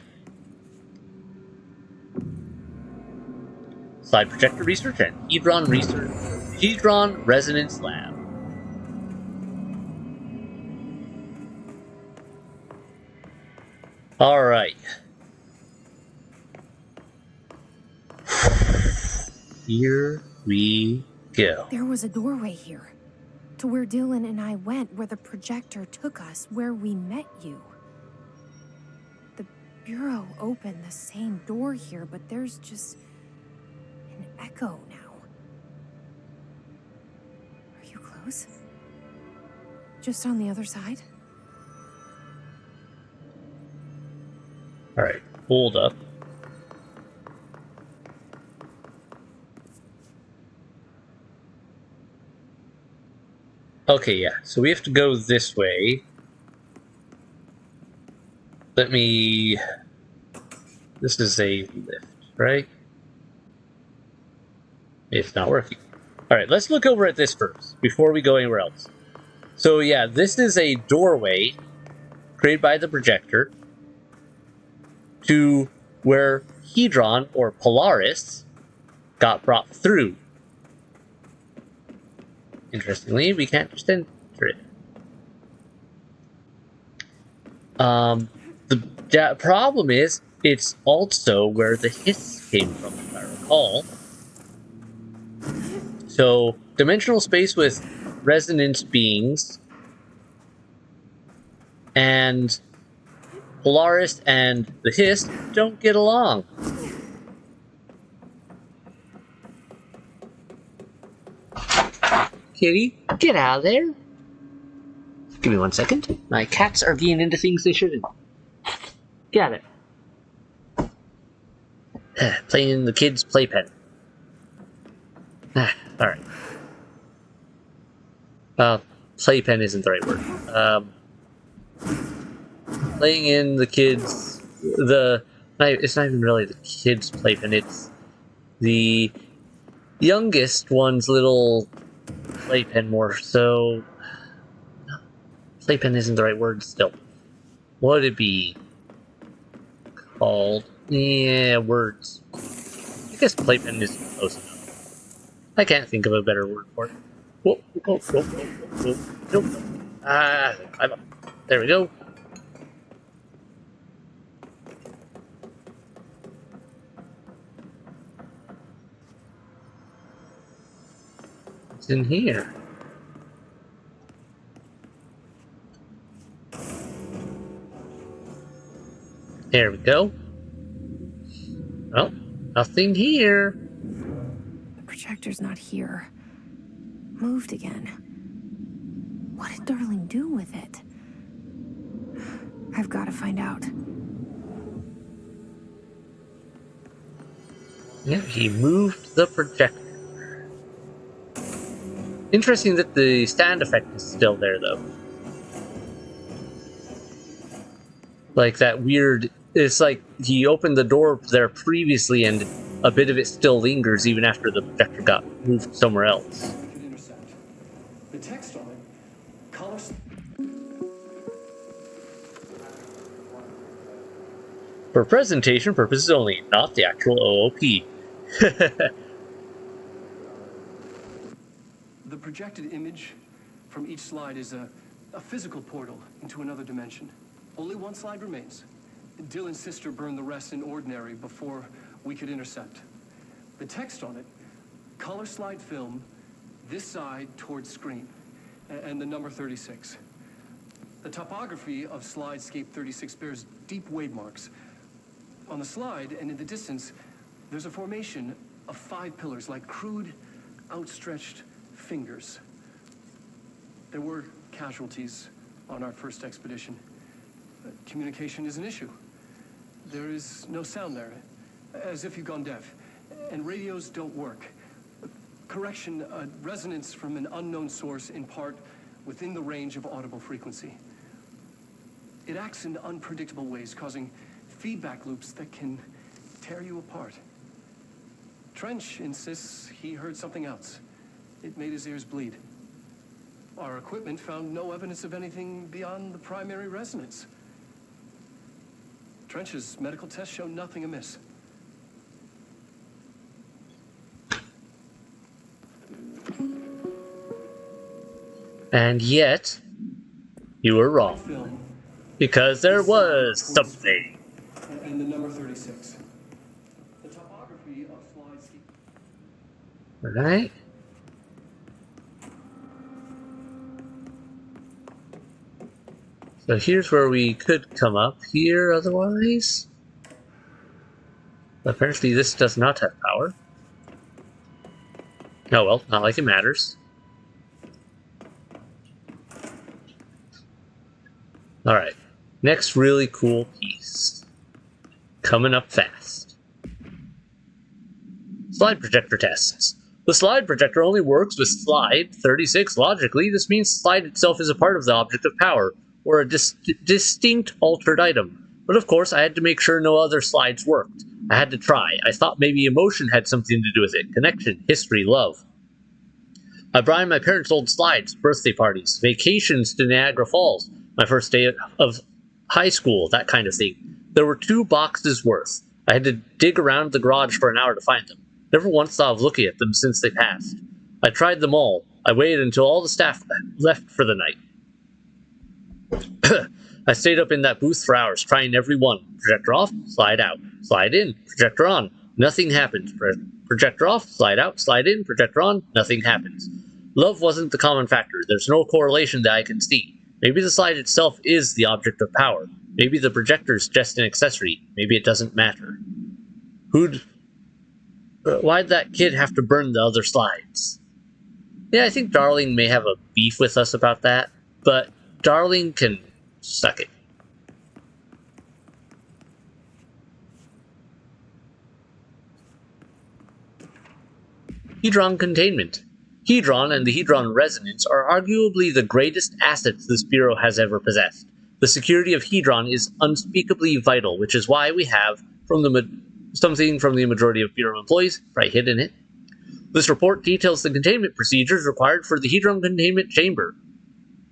Slide Projector Research and Hedron Resonance Lab. Alright. Here we go. There was a doorway here. To where Dylan and I went, where the projector took us, where we met you. The Bureau opened the same door here, but there's just an echo now. Are you close? Just on the other side? Alright, hold up. Okay, yeah, so we have to go this way. Let me... This is a lift, right? It's not working. Alright, let's look over at this first, before we go anywhere else. So yeah, this is a doorway created by the projector to where Hedron, or Polaris, got brought through. Interestingly, we can't just enter it. The problem is, it's also where the hiss came from, if I recall. So, dimensional space with resonance beings, and Polaris and the hiss don't get along. Kitty, get out of there. Give me 1 second. My cats are getting into things they shouldn't. Got it. Playing in the kids' playpen. Alright. Playpen isn't the right word. Playing in the kids... It's not even really the kids' playpen, it's the youngest one's little playpen more so. Playpen isn't the right word still. What would it be called? Yeah, words. I guess playpen is close enough. I can't think of a better word for it. Whoa, whoa, whoa, whoa, whoa, whoa. Nope. I'm up. There we go. What's in here? There we go. Well, nothing here. The projector's not here. Moved again. What did Darling do with it? I've got to find out. Yeah, he moved the projector. Interesting that the stand effect is still there, though. Like that weird... It's like he opened the door there previously and a bit of it still lingers even after the projector got moved somewhere else. The text on it, colors. For presentation purposes only, not the actual OOP. The projected image from each slide is a physical portal into another dimension. Only one slide remains. Dylan's sister burned the rest in ordinary before we could intercept. The text on it, color slide film, this side towards screen, and the number 36. The topography of slidescape 36 bears deep wave marks. On the slide and in the distance, There's a formation of 5 pillars, like crude, outstretched fingers. There were casualties on our first expedition. Communication is an issue. There is no sound there, as if you've gone deaf. And radios don't work. Correction, a resonance from an unknown source, in part within the range of audible frequency. It acts in unpredictable ways, causing feedback loops that can tear you apart. Trench insists he heard something else. It made his ears bleed. Our equipment found no evidence of anything beyond the primary resonance. Trench's medical tests show nothing amiss. And yet, you were wrong. Film. Because there was something. And the number 36. The topography of slides. Alright. So here's where we could come up here otherwise. Apparently this does not have power. Oh well, not like it matters. Alright, next really cool piece. Coming up fast. Slide projector tests. The slide projector only works with slide 36. Logically, this means slide itself is a part of the object of power, or a distinct altered item. But of course, I had to make sure no other slides worked. I had to try. I thought maybe emotion had something to do with it. Connection, history, love. I brought in my parents' old slides, birthday parties, vacations to Niagara Falls, my first day of high school, that kind of thing. There were 2 boxes worth. I had to dig around the garage for an hour to find them. Never once thought of looking at them since they passed. I tried them all. I waited until all the staff left for the night. I stayed up in that booth for hours, trying every one. Projector off, slide out. Slide in, projector on. Nothing happens. Projector off, slide out, slide in, projector on. Nothing happens. Love wasn't the common factor. There's no correlation that I can see. Maybe the slide itself is the object of power. Maybe the projector's just an accessory. Maybe it doesn't matter. Why'd that kid have to burn the other slides? Yeah, I think Darling may have a beef with us about that, but Darling can suck it. Hedron containment. Hedron and the Hedron resonance are arguably the greatest assets this Bureau has ever possessed. The security of Hedron is unspeakably vital, which is why we have something from the majority of Bureau employees right hidden in it. This report details the containment procedures required for the Hedron containment chamber,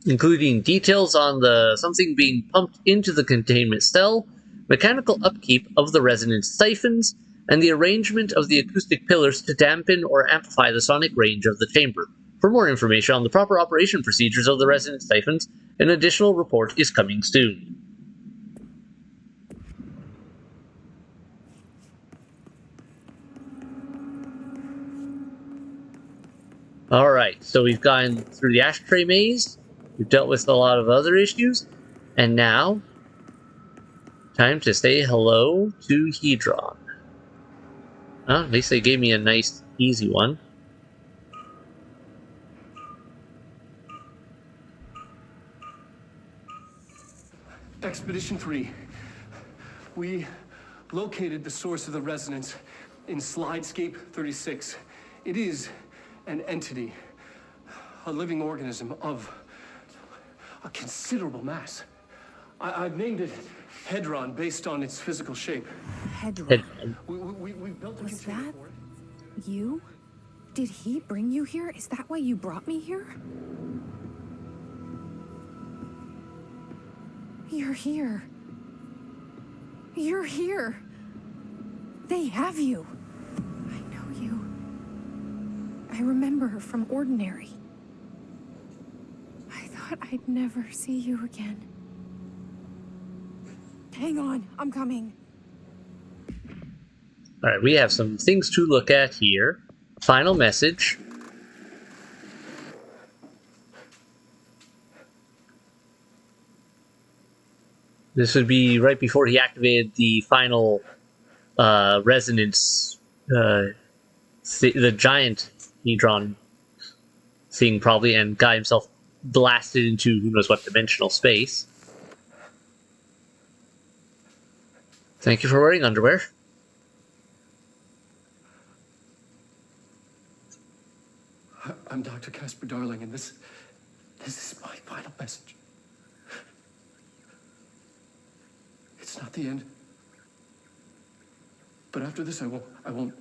including details on something being pumped into the containment cell, mechanical upkeep of the resonance siphons, and the arrangement of the acoustic pillars to dampen or amplify the sonic range of the chamber. For more information on the proper operation procedures of the resonance siphons, an additional report is coming soon. Alright, so we've gone through the Ashtray Maze, we've dealt with a lot of other issues, and now, time to say hello to Hedron. Well, at least they gave me a nice, easy one. Expedition 3. We located the source of the resonance in Slidescape 36. It is an entity, a living organism of a considerable mass. I've named it Hedron based on its physical shape. Hedron. We built a Was container that for it. you? Did he bring you here? Is that why you brought me here? You're here. You're here. They have you. I know you. I remember her from Ordinary. I thought I'd never see you again. Hang on, I'm coming. Alright, we have some things to look at here. Final message. This would be right before he activated the final resonance the giant Hedron thing probably, and got himself blasted into who knows what dimensional space. Thank you for wearing underwear. I'm Dr. Casper Darling, and this is my final message. It's not the end. But after this, I won't.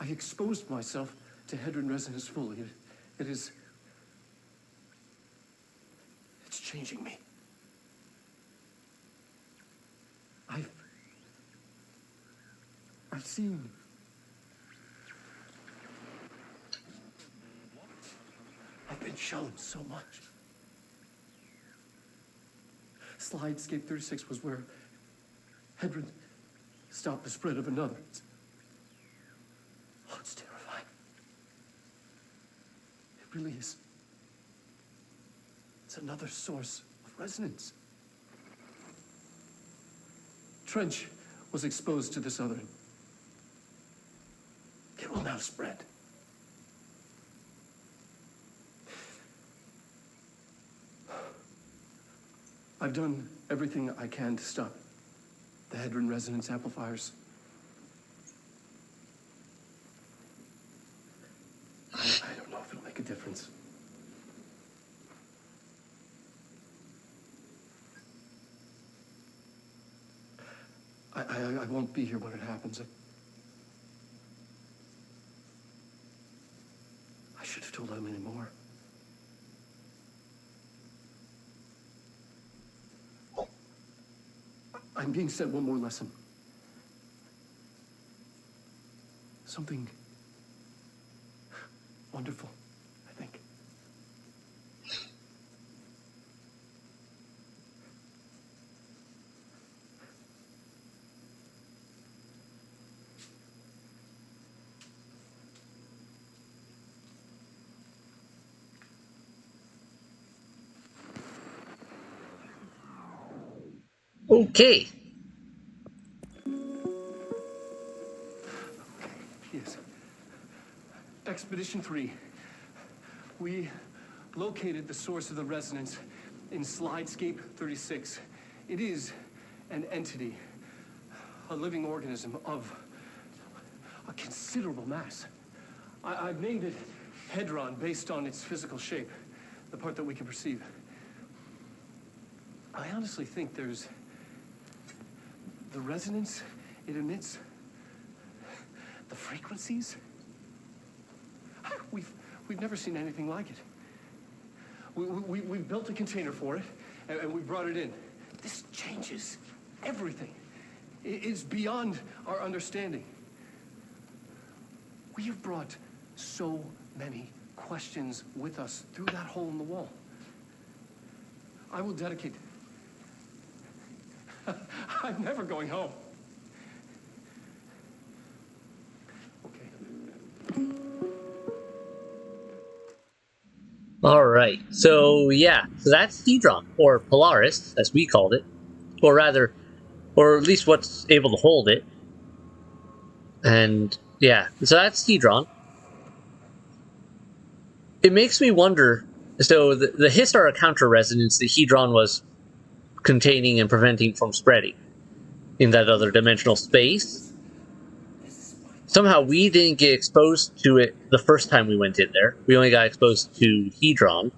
I exposed myself to Hedron resonance fully. It's changing me. I've seen. I've been shown so much. Slidescape 36 was where Hedron stopped the spread of another. It's terrifying. It really is. It's another source of resonance. Trench was exposed to this other. It will now spread. I've done everything I can to stop the Hedron resonance amplifiers. I don't know if it'll make a difference. I won't be here when it happens. I should have told Emily more. I'm being sent one more lesson. Something wonderful, I think. Okay. Yes. Expedition 3. We located the source of the resonance in Slidescape 36. It is an entity, a living organism of a considerable mass. I've named it Hedron based on its physical shape, the part that we can perceive. I honestly think there's the resonance it emits, the frequencies. We've never seen anything like it. We've built a container for it, and we brought it in. This changes everything. It's beyond our understanding. We have brought so many questions with us through that hole in the wall. I will dedicate. I'm never going home. Okay. Alright, so yeah, so that's Hedron, or Polaris, as we called it. Or rather, or at least what's able to hold it. And yeah, so that's Hedron. It makes me wonder, so the hiss are a counter resonance that Hedron was containing and preventing from spreading in that other dimensional space. Somehow we didn't get exposed to it the first time we went in there. We only got exposed to Hedron,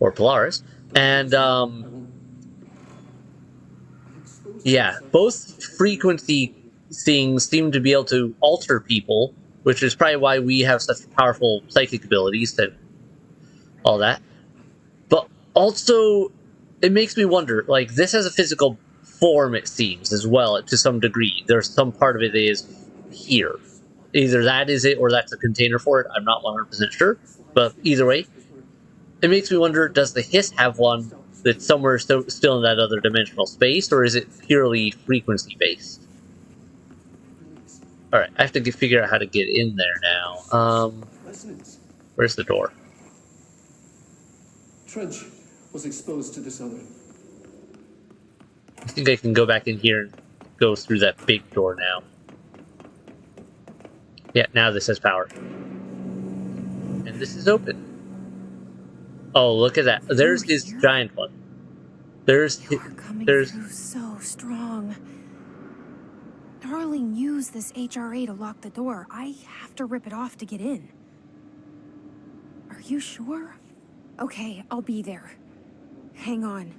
or Polaris, and yeah, both frequency things seem to be able to alter people, which is probably why we have such powerful psychic abilities and all that. But also, it makes me wonder, like, this has a physical form, it seems, as well, to some degree. There's some part of it that is here. Either that is it, or that's a container for it. I'm not 100% sure. But either way, it makes me wonder, does the hiss have one that's somewhere still in that other dimensional space, or is it purely frequency-based? Alright, I have to figure out how to get in there now. Where's the door? Trench was exposed to this other. I think I can go back in here and go through that big door now. Yeah, now this has power. And this is open. Oh, look at that. There's his here? giant one. There's You're coming there's through so strong. Darling used this HRA to lock the door. I have to rip it off to get in. Are you sure? Okay, I'll be there. Hang on.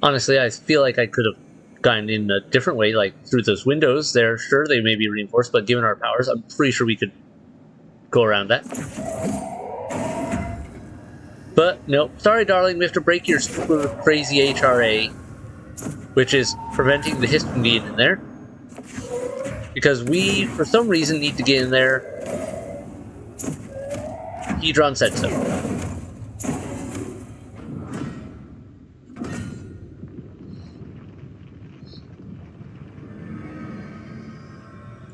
honestly, I feel like I could have gotten in a different way, like through those windows. There, sure, they may be reinforced, but given our powers, I'm pretty sure we could go around that. But no, sorry, darling, we have to break your super crazy HRA, which is preventing the hiss from being in there. Because we, for some reason, need to get in there. Hedron said so.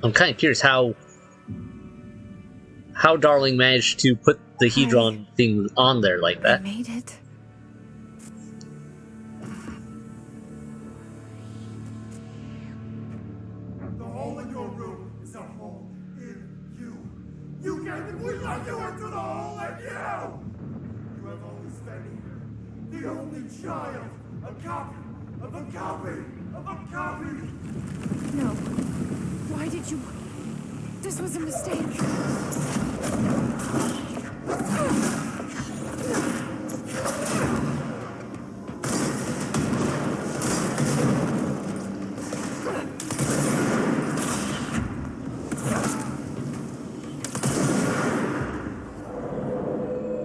I'm kind of curious how Darling managed to put the Hedron thing on there like that. I made it. The hole in your room is a hole in you. You gave me, we let you into the hole in you! You have always been here. The only child. A copy of a copy of a copy. No. Why did you... This was a mistake.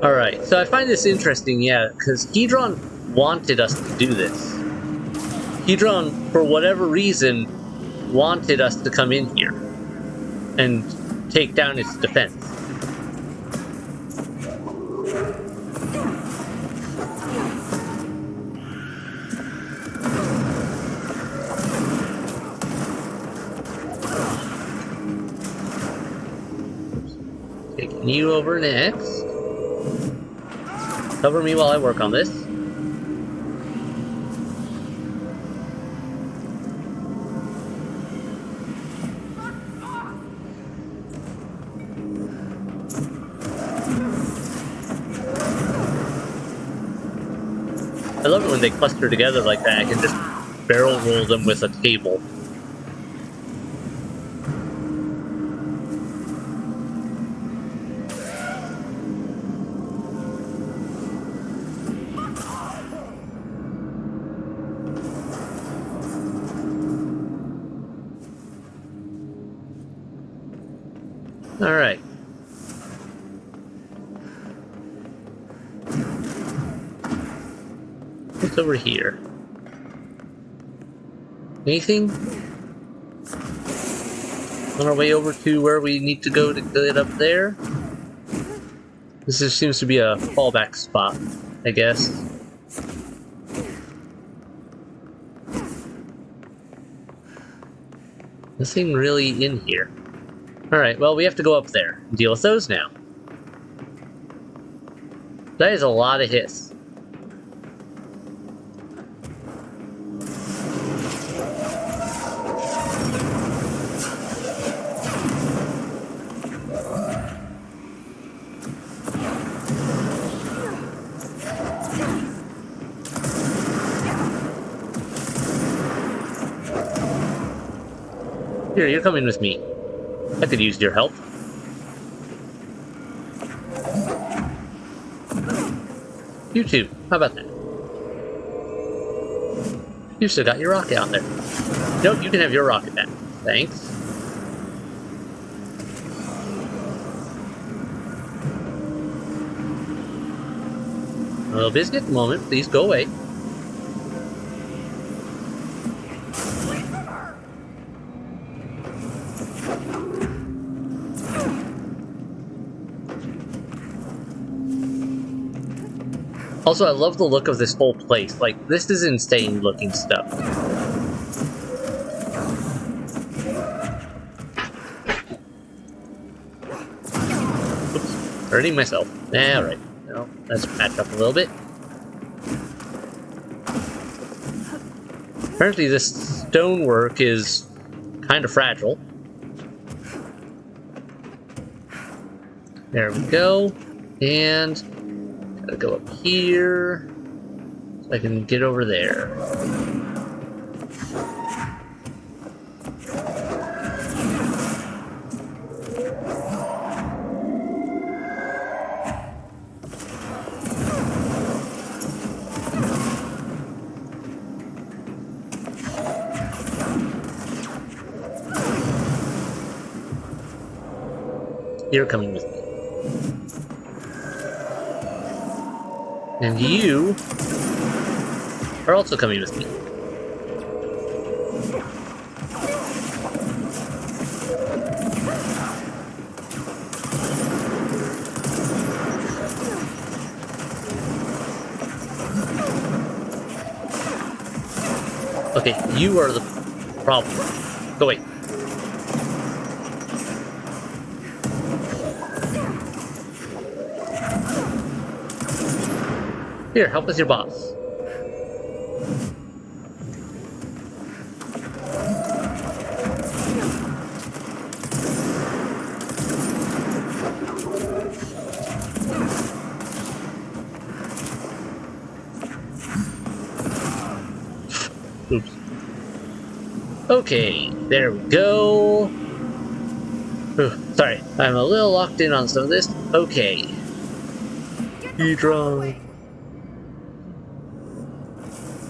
Alright, so I find this interesting, yeah, because Hedron wanted us to do this. Hedron, for whatever reason, wanted us to come in here and take down its defense. Taking you over next. Cover me while I work on this. I love it when they cluster together like that. I can just barrel roll them with a table. Alright. What's over here? Anything? On our way over to where we need to go to get up there? This just seems to be a fallback spot, I guess. Nothing really in here. Alright, well, we have to go up there and deal with those now. That is a lot of hiss. Here, you're coming with me. I could use your help. You too. How about that? You still got your rocket on there. Nope, you can have your rocket back. Thanks. A little busy at the moment. Please go away. Also, I love the look of this whole place. Like, this is insane looking stuff. Oops, hurting myself. Alright, well, let's patch up a little bit. Apparently this stonework is kind of fragile. There we go. And gotta go up here so I can get over there. You're coming with me. And you are also coming with me. Okay, you are the problem. Go away. Here, help with your boss. Oops. Okay, there we go. Ooh, sorry, I'm a little locked in on some of this. Okay. Hedron.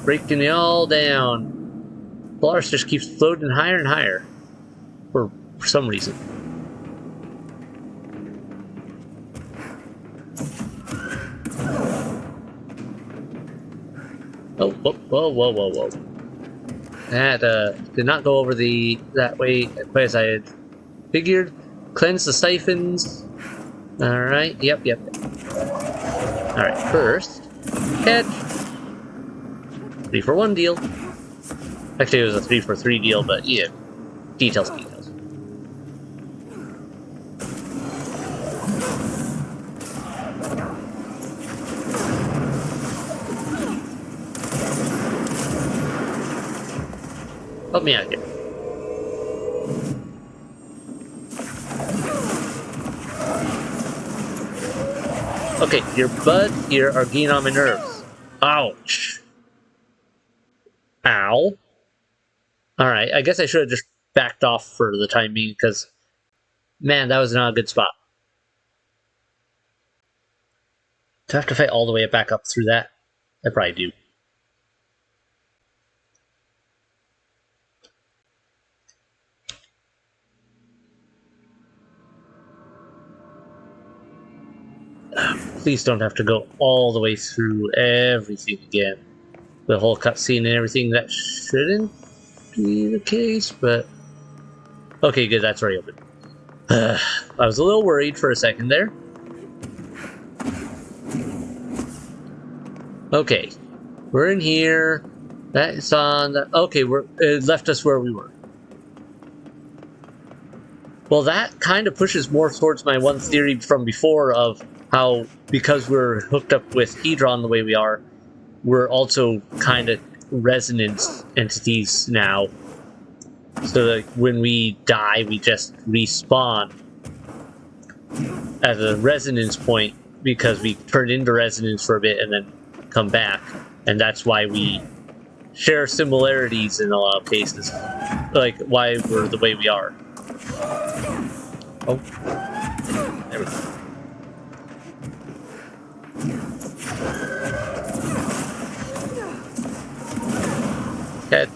Breaking it all down. Polaris just keeps floating higher and higher. For some reason. Oh, whoa. That did not go over that way quite as I had figured. Cleanse the siphons. Alright, yep. Alright, first, catch. 3 for 1 deal. Actually, it was a 3 for 3 deal, but yeah, details. Help me out here. Okay, your buds here are getting on my nerves. Ouch. Ow. Alright, I guess I should have just backed off for the time being, because, man, that was not a good spot. Do I have to fight all the way back up through that? I probably do. Please don't have to go all the way through everything again. The whole cutscene and everything. That shouldn't be the case, but... Okay, good, that's already open. I was a little worried for a second there. Okay, we're in here. That's on the... Okay, it left us where we were. Well, that kind of pushes more towards my one theory from before of how, because we're hooked up with Hedron the way we are, we're also kind of resonance entities now. So that when we die, we just respawn as a resonance point because we turned into resonance for a bit and then come back. And that's why we share similarities in a lot of cases. Like, why we're the way we are. Oh. There we go. Okay.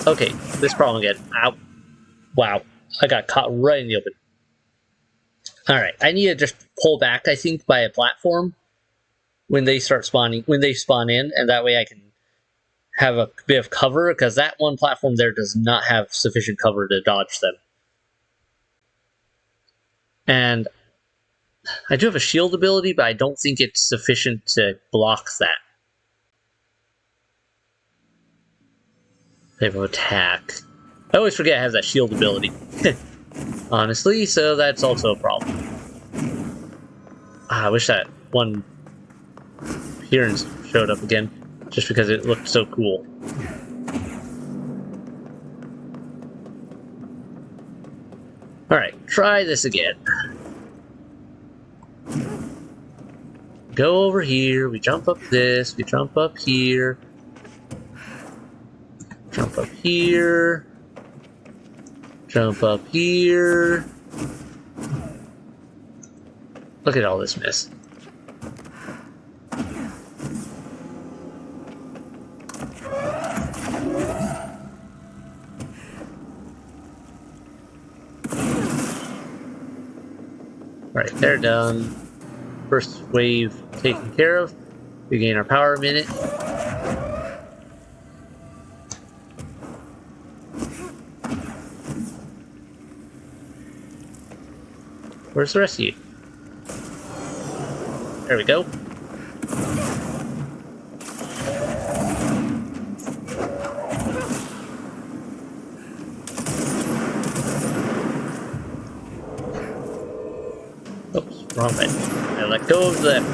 Okay, this problem again. Ow. Wow. I got caught right in the open. Alright, I need to just pull back, I think, by a platform when they start spawning, when they spawn in, and that way I can have a bit of cover, because that one platform there does not have sufficient cover to dodge them. And I do have a shield ability, but I don't think it's sufficient to block that type of attack. I always forget I have that shield ability. honestly, so that's also a problem. I wish that one appearance showed up again, just because it looked so cool. Alright, try this again. Go over here, we jump up this, we jump up here. Jump up here. Jump up here. Look at all this mess. Alright, they're done. First wave taken care of. We gain our power a minute. Where's the rest of you? There we go. Oops, wrong way. I let go of them.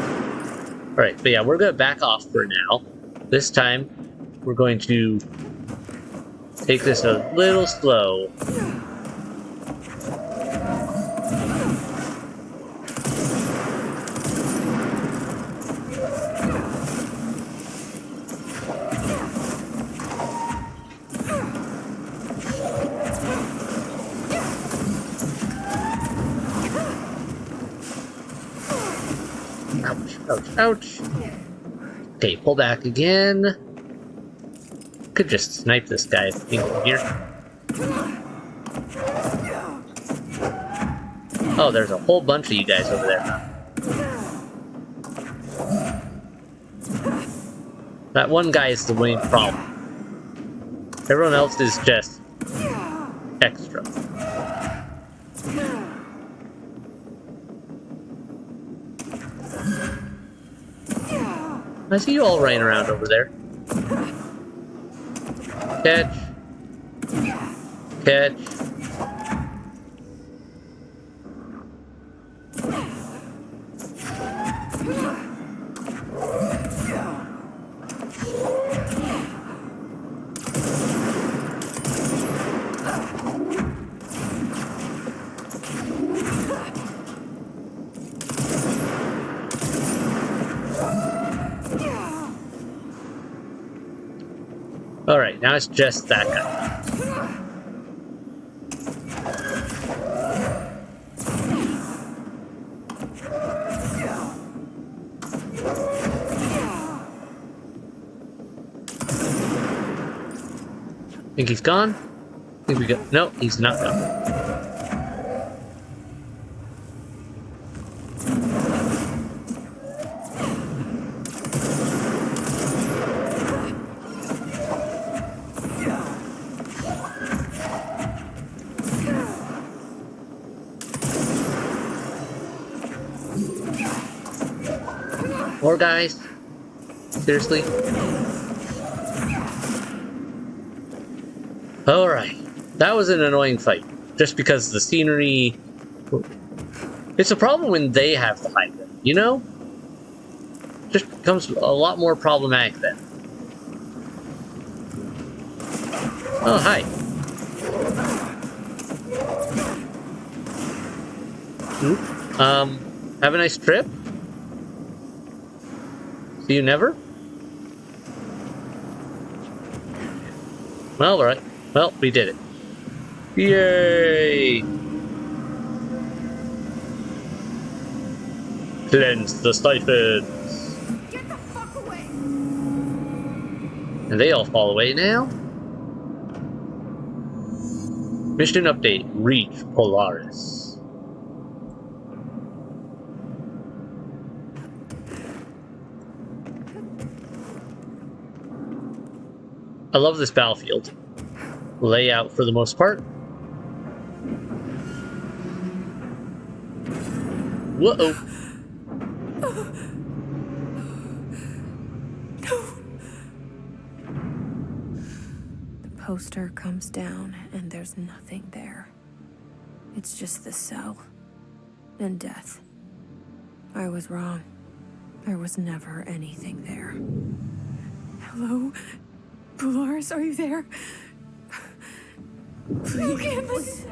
Alright, but yeah, we're going to back off for now. This time, we're going to take this a little slow. Ouch, ouch, ouch. Okay, pull back again. Could just snipe this guy from here. Oh, there's a whole bunch of you guys over there. That one guy is the main problem. Everyone else is just extra. I see you all running around over there. Catch. Catch. Alright, now it's just that guy. Think he's gone? Think we got... No, he's not gone. More guys? Seriously? Alright. That was an annoying fight. Just because the scenery... It's a problem when they have to hide them, you know? Just becomes a lot more problematic then. Oh, hi. Oop. Have a nice trip? See you never? Well, alright. Well, we did it. Yay! Cleanse the siphons. Get the fuck away! And they all fall away now. Mission update. Reach Polaris. I love this battlefield. Layout for the most part. Whoa! The poster comes down and there's nothing there. It's just the cell. And death. I was wrong. There was never anything there. Hello? Polaris, are you there? Please.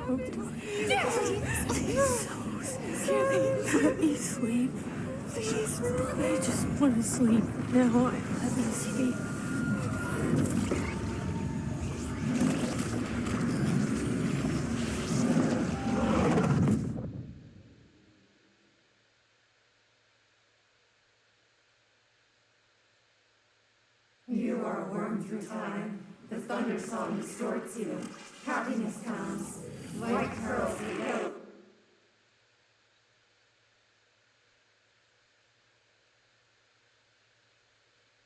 Please. Let me sleep. Please. I just want to sleep. Now, let me sleep. You are a worm through time. The thunder song distorts you. Happiness comes. White pearls and yellow.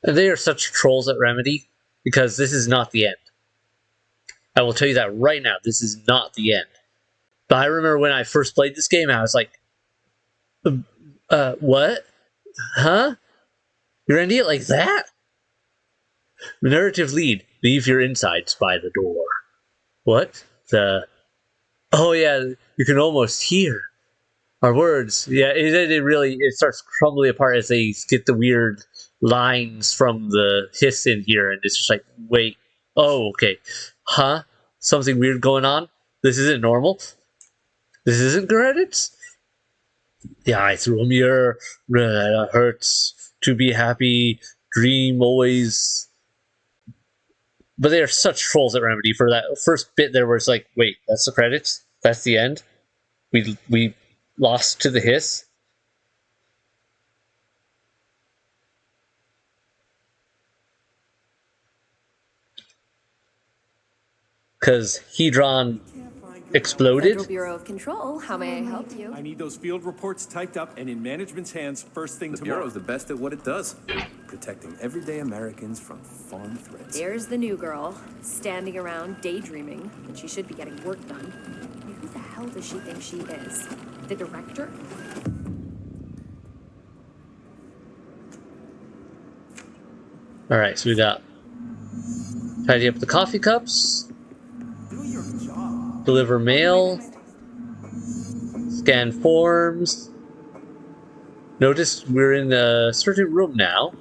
They are such trolls at Remedy, because this is not the end. I will tell you that right now, this is not the end. But I remember when I first played this game, I was like, what? Huh? You're ending it like that? Narrative lead, leave your insides by the door. What? Oh yeah, you can almost hear our words. Yeah, it starts crumbling apart as they get the weird lines from the hiss in here, and it's just like, wait, oh, okay. Huh? Something weird going on? This isn't normal? This isn't credits? The eye through a mirror, hurts to be happy, dream always. But they are such trolls at Remedy for that first bit there where it's like, wait, that's the credits? That's the end? We lost to the hiss? Because Hedron exploded? Federal Bureau of Control, how may I help you? I need those field reports typed up and in management's hands first thing The tomorrow. Bureau's the best at what it does. Protecting everyday Americans from foreign threats. There's the new girl, standing around daydreaming, but she should be getting work done. Who the hell does she think she is? The director? Alright, so we got tidy up the coffee cups, deliver mail, scan forms. Notice we're in a certain room now,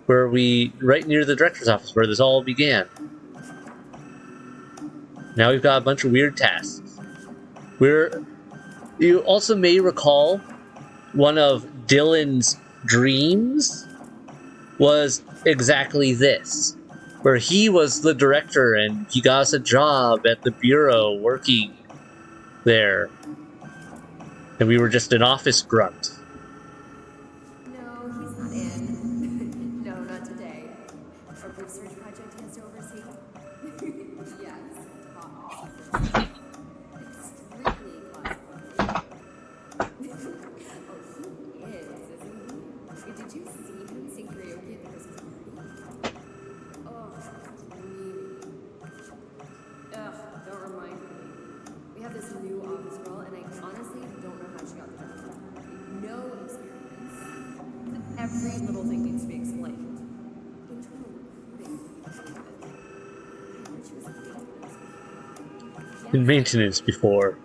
where right near the director's office, where this all began. Now we've got a bunch of weird tasks. You also may recall one of Dylan's dreams was exactly this, where he was the director and he got us a job at the Bureau working there. And we were just an office grunt. No, he's not in. No, not today. Our research project he has to oversee. Yes, top secret. Extremely classified. Oh, he is, isn't he? Did you see him sing karaoke at the Christmas party? Oh, really? Ugh, don't remind me. We have this new office girl, and I honestly don't know how she got the job. No experience. Every little thing needs to be explained. Internal recruiting. I heard she was a In maintenance before.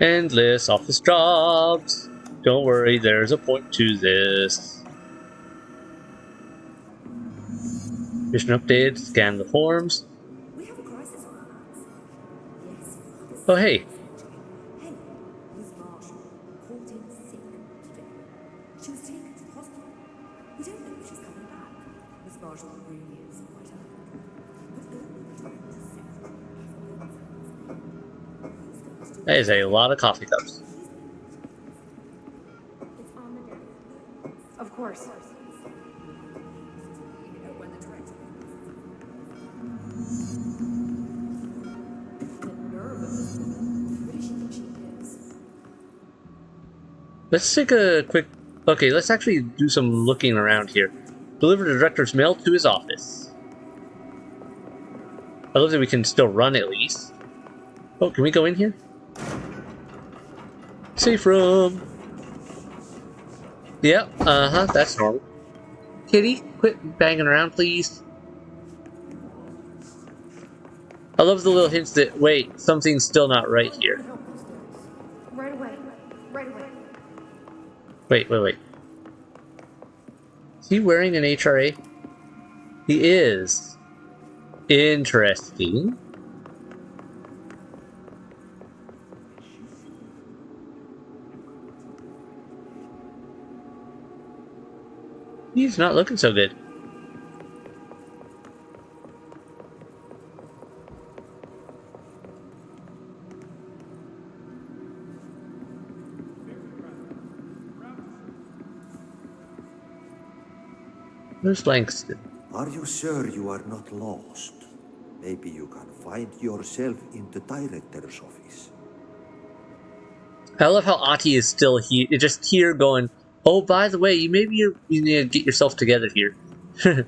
Endless office jobs. Don't worry, there's a point to this. Mission update, scan the forms. We have a crisis on our hands. Yes. Oh, hey. Hey, Miss Marshall called in sick today. She was taken to the hospital. We don't know if she's coming back. Miss Marshall really is quite hurt. That is a lot of coffee cups. It's on the desk. Of course. When the director. The nerve of this woman. Who does she think she is? Let's take a quick... Okay, let's actually do some looking around here. Deliver the director's mail to his office. I love that we can still run at least. Oh, can we go in here? Safe room. Yep, that's normal. Kitty, quit banging around, please. I love the little hints that, wait, something's still not right here. Right away. Right away. Wait. Is he wearing an HRA? He is. Interesting. He's not looking so good. Where's Langston? Are you sure you are not lost? Maybe you can find yourself in the director's office. I love how Ati is still here, just here going, oh, by the way, you need to get yourself together here. Oh,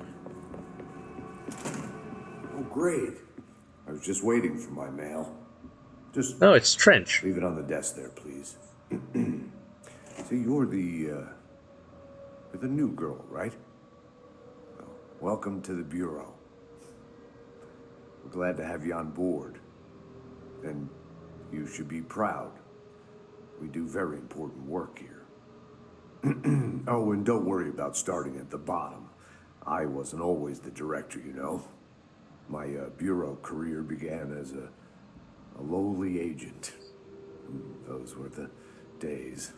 great. I was just waiting for my mail. Just Oh, it's Trench. leave it on the desk there, please. So you're the new girl, right? Well, welcome to the Bureau. We're glad to have you on board. And you should be proud. We do very important work here. Oh, and don't worry about starting at the bottom. I wasn't always the director, you know. My Bureau career began as a lowly agent. Those were the days.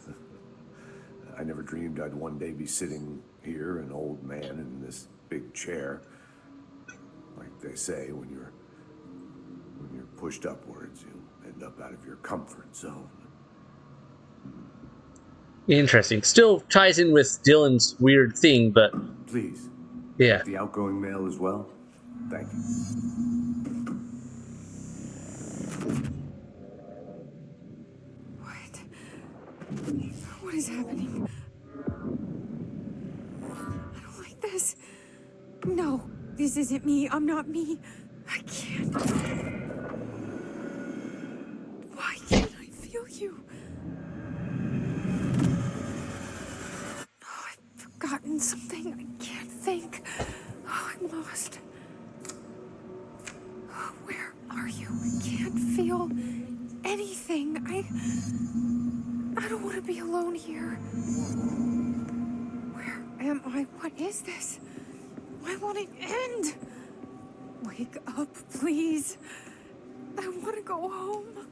I never dreamed I'd one day be sitting here, an old man in this big chair. Like they say, when you're pushed upwards, you end up out of your comfort zone. Interesting. Still ties in with Dylan's weird thing, but Please. yeah. The outgoing mail as well? Thank you. What is happening? I don't like this. No, this isn't me. I'm not me. I can't. Why can't I feel you? Oh, I've forgotten something. I can't think. Oh, I'm lost. Oh, where are you? I can't feel anything. I don't want to be alone here. Where am I? What is this? Why won't it end? Wake up, please. I want to go home.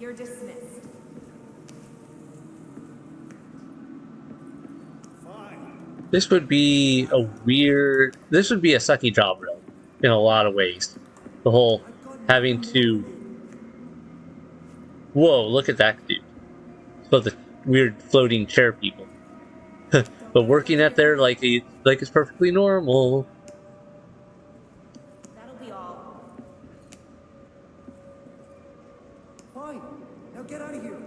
You're dismissed. This would be a sucky job, really, in a lot of ways. The whole having to... Whoa, look at that dude. About the weird floating chair people. But working at there like it's perfectly normal. That'll be all. Fine. Now get out of here.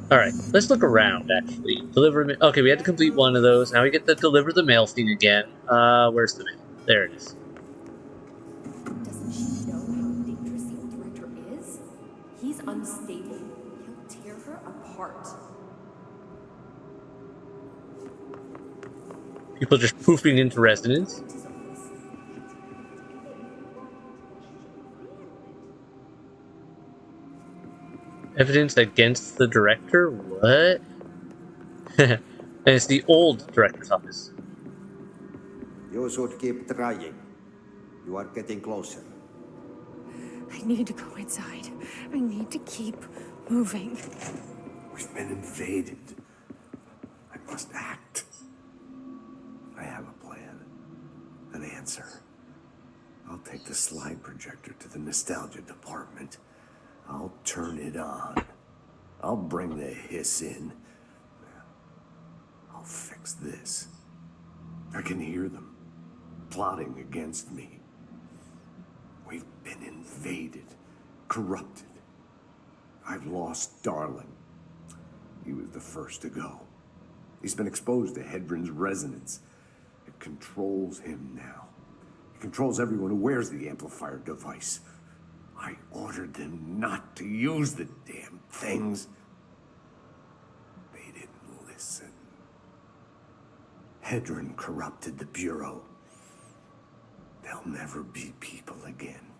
Alright, let's look around, actually. Okay, we had to complete one of those. Now we get to deliver the mail thing again. Where's the mail? There it is. Doesn't she know how dangerous the old director is? He's unstable. He'll tear her apart. People just poofing into residence. Evidence against the director? What? And it's the old director's office. You should keep trying. You are getting closer. I need to go inside. I need to keep moving. We've been invaded. I must act. I have a plan. An answer. I'll take the slide projector to the nostalgia department. I'll turn it on. I'll bring the hiss in. I'll fix this. I can hear them plotting against me. We've been invaded, corrupted. I've lost Darling. He was the first to go. He's been exposed to Hedron's resonance. It controls him now. He controls everyone who wears the amplifier device. I ordered them not to use the damn things. They didn't listen. Hedron corrupted the Bureau. They'll never be people again.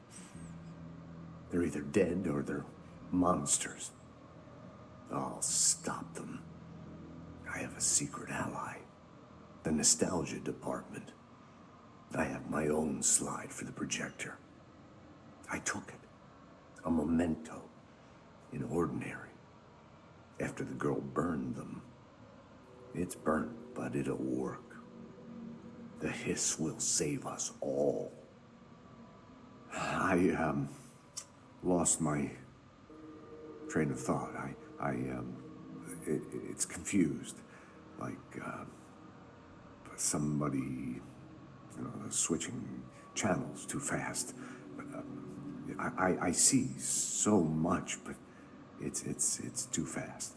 They're either dead or they're monsters. I'll stop them. I have a secret ally. The Nostalgia Department. I have my own slide for the projector. I took it. A memento. In ordinary. After the girl burned them. It's burnt, but it'll work. The hiss will save us all. I lost my train of thought. It's confused. Like, somebody, switching channels too fast. I see so much, but it's too fast.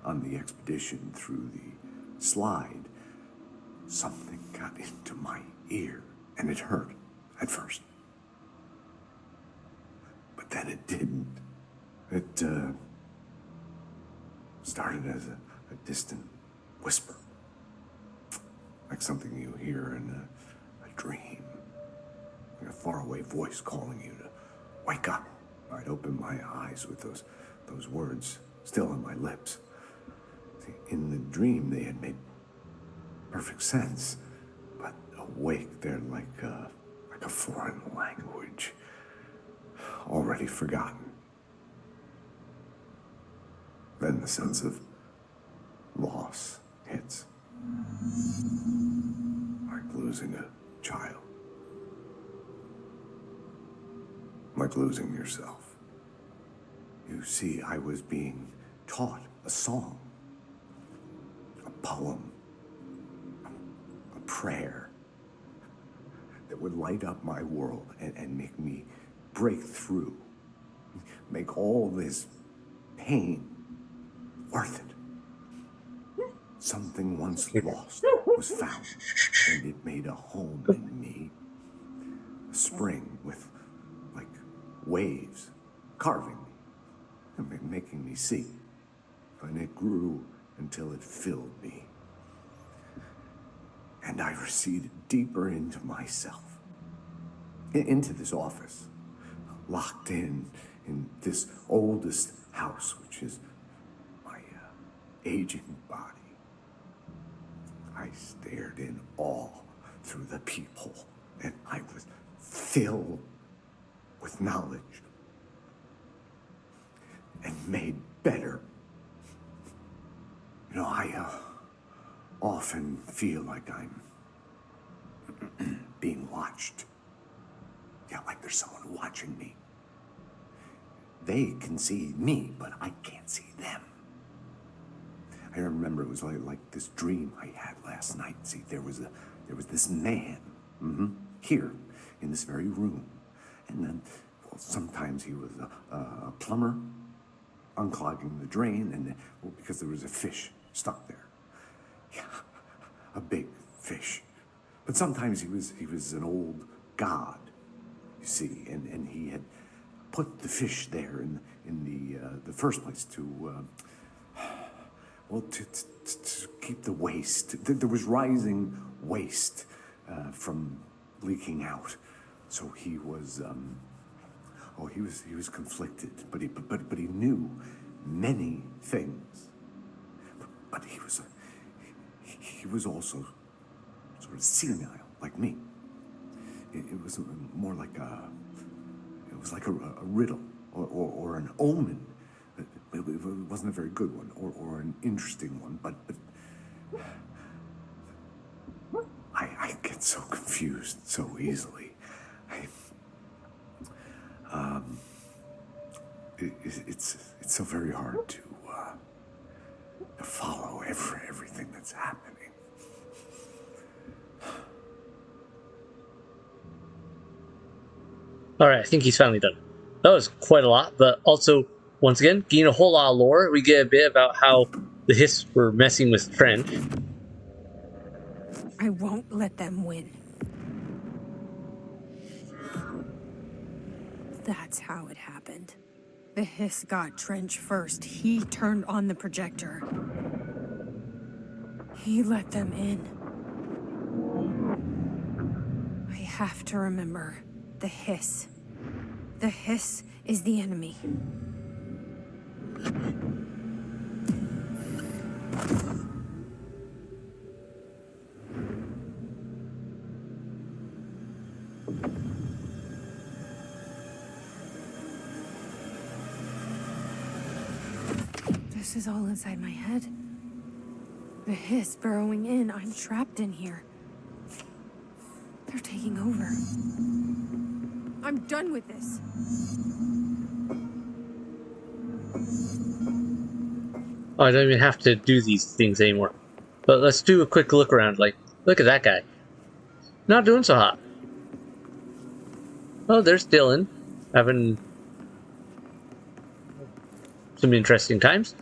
On the expedition through the slide, something got into my ear, and it hurt at first. But then it didn't. It started as a distant whisper, like something you hear in a dream, like a faraway voice calling you to wake up. I'd open my eyes with those words still on my lips. See, in the dream, they had made perfect sense, but awake, they're like a foreign language, already forgotten. Then the sense of loss hits, like losing a child, like losing yourself. You see, I was being taught a song, a poem, a prayer that would light up my world and make me break through, make all this pain worth it. Something once lost was found, and it made a home in me. A spring with, like, waves carving me, making me see. And it grew until it filled me. And I receded deeper into myself, into this office, locked in this oldest house, which is my aging body. I stared in awe through the peephole, and I was filled with knowledge and made better. I often feel like I'm being watched. Yeah, like there's someone watching me. They can see me, but I can't see them. I remember it was like this dream I had last night. See, there was this man, here, in this very room. And then, sometimes he was a plumber, unclogging the drain, and because there was a fish stuck there. Yeah, a big fish. But sometimes he was an old god, you see, and he had put the fish there in the first place to keep the waste. There was rising waste from leaking out, so he was conflicted, but he knew many things. But he was also sort of senile, like me. It was more like a riddle or an omen. It wasn't a very good one or an interesting one, but I get so confused so easily. It's so very hard to follow everything that's happening. Alright, I think he's finally done. That was quite a lot, but also, once again, gain a whole lot of lore. We get a bit about how the Hiss were messing with Trench. I won't let them win. That's how it happened. The hiss got Trench first. He turned on the projector. He let them in. I have to remember. The hiss. The hiss is the enemy. This is all inside my head. The hiss burrowing in. I'm trapped in here. They're taking over. I'm done with this. Oh, I don't even have to do these things anymore. But let's do a quick look around. Like, look at that guy. Not doing so hot. Oh, there's Dylan. Having some interesting times.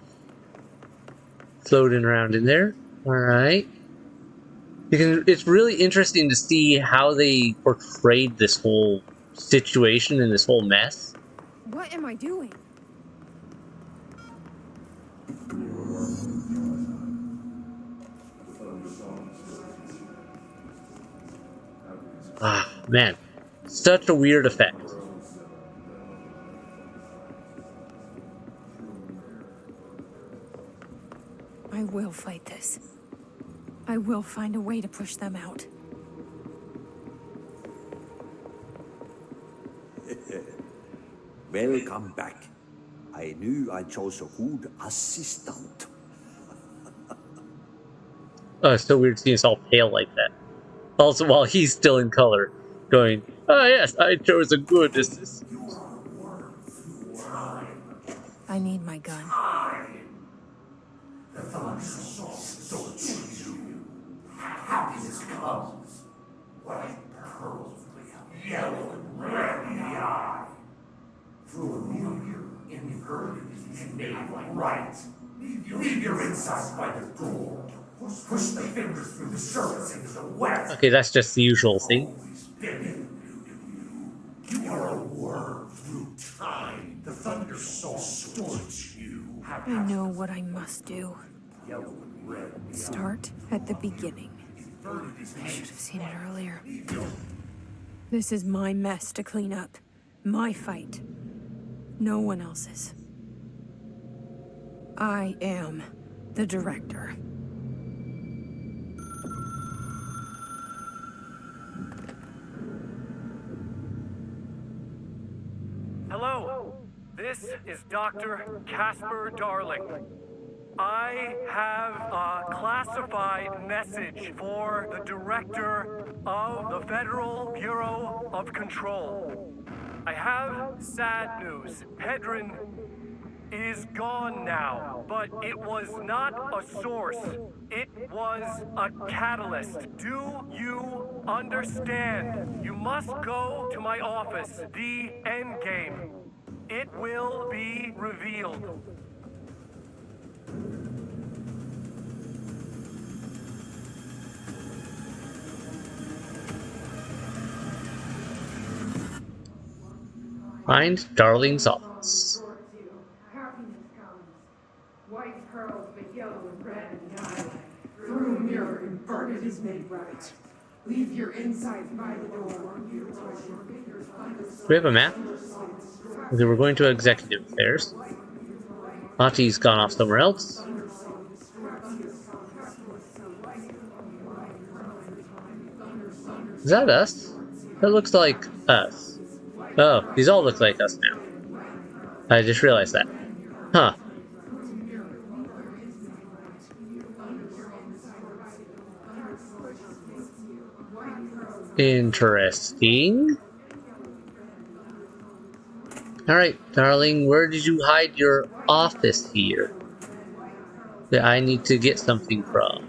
Floating around in there. Alright. It's really interesting to see how they portrayed this whole situation and this whole mess. What am I doing? Ah, man. Such a weird effect. I will fight this. I will find a way to push them out. Welcome back. I knew I chose a good assistant. Oh, it's so weird seeing us all pale like that. Also, while he's still in color, going, "Oh yes, I chose a good assistant." I need my gun. The thunder so choose you. Happiness comes. White pearls with yellow and red in the eye. Through a mirror in the earth you made right. Leave your insides by the door. Push the fingers through the surface into the west. Okay, that's just the usual thing. You are a worm through time. The thunder soul stories you. I know what I must do. Start at the beginning. I should have seen it earlier. This is my mess to clean up. My fight. No one else's. I am the director. Hello, this is Dr. Casper Darling. I have a classified message for the director of the Federal Bureau of Control. I have sad news. Hedron is gone now, but it was not a source. It was a catalyst. Do you understand? You must go to my office, the Endgame. It will be revealed. Find Darling's office. Happiness comes. White pearls with yellow and red in the eye. Through a mirror inverted is made right. Leave your insides by the door. Do we have a map? Okay, we're going to executive affairs. Lottie's gone off somewhere else. Is that us? That looks like us. Oh, these all look like us now. I just realized that. Huh. Interesting. Alright, darling, where did you hide your office here? That I need to get something from.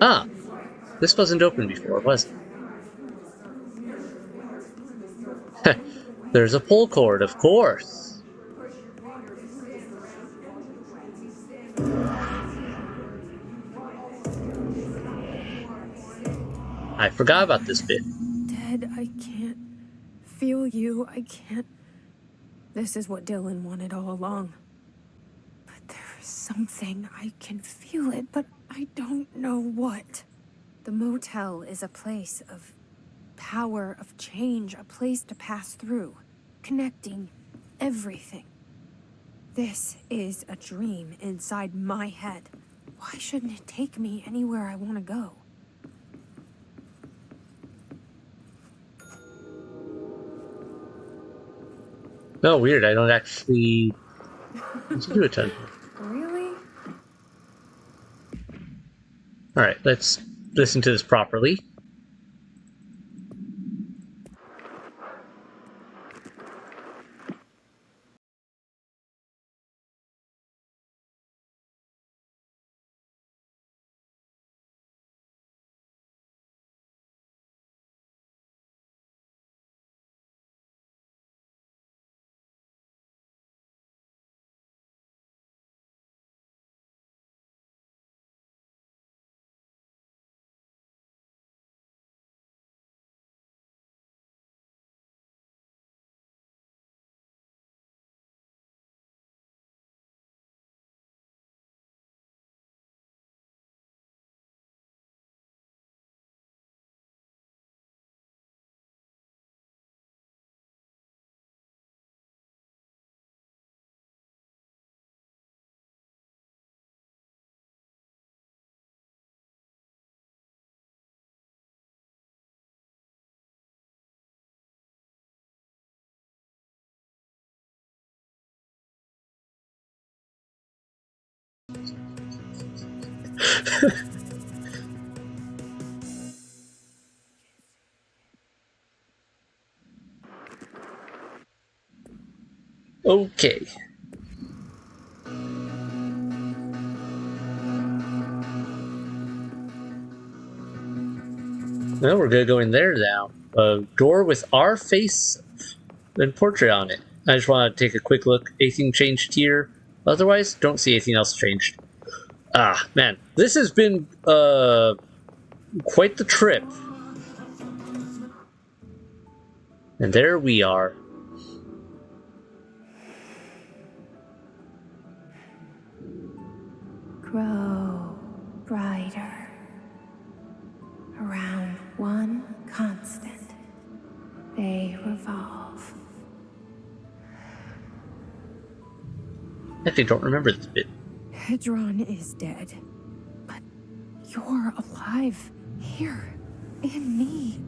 Ah, this wasn't open before, was it? There's a pull cord, of course. I forgot about this bit. Dead, I can't. feel you. I can't... This is what Dylan wanted all along. But there's something. I can feel it, but I don't know what. The motel is a place of power, of change, a place to pass through, connecting everything. This is a dream inside my head. Why shouldn't it take me anywhere I want to go? No, weird. I don't actually need to do a ton here. Really? Alright, let's listen to this properly. Okay. Well, we're gonna go in there now. A door with our face and portrait on it. I just want to take a quick look. Anything changed here? Otherwise, don't see anything else changed. Ah, man. This has been quite the trip. And there we are. Grow brighter. Around one constant. They revolve. I actually don't remember this bit. Hedron is dead. But you're alive. Here. In me.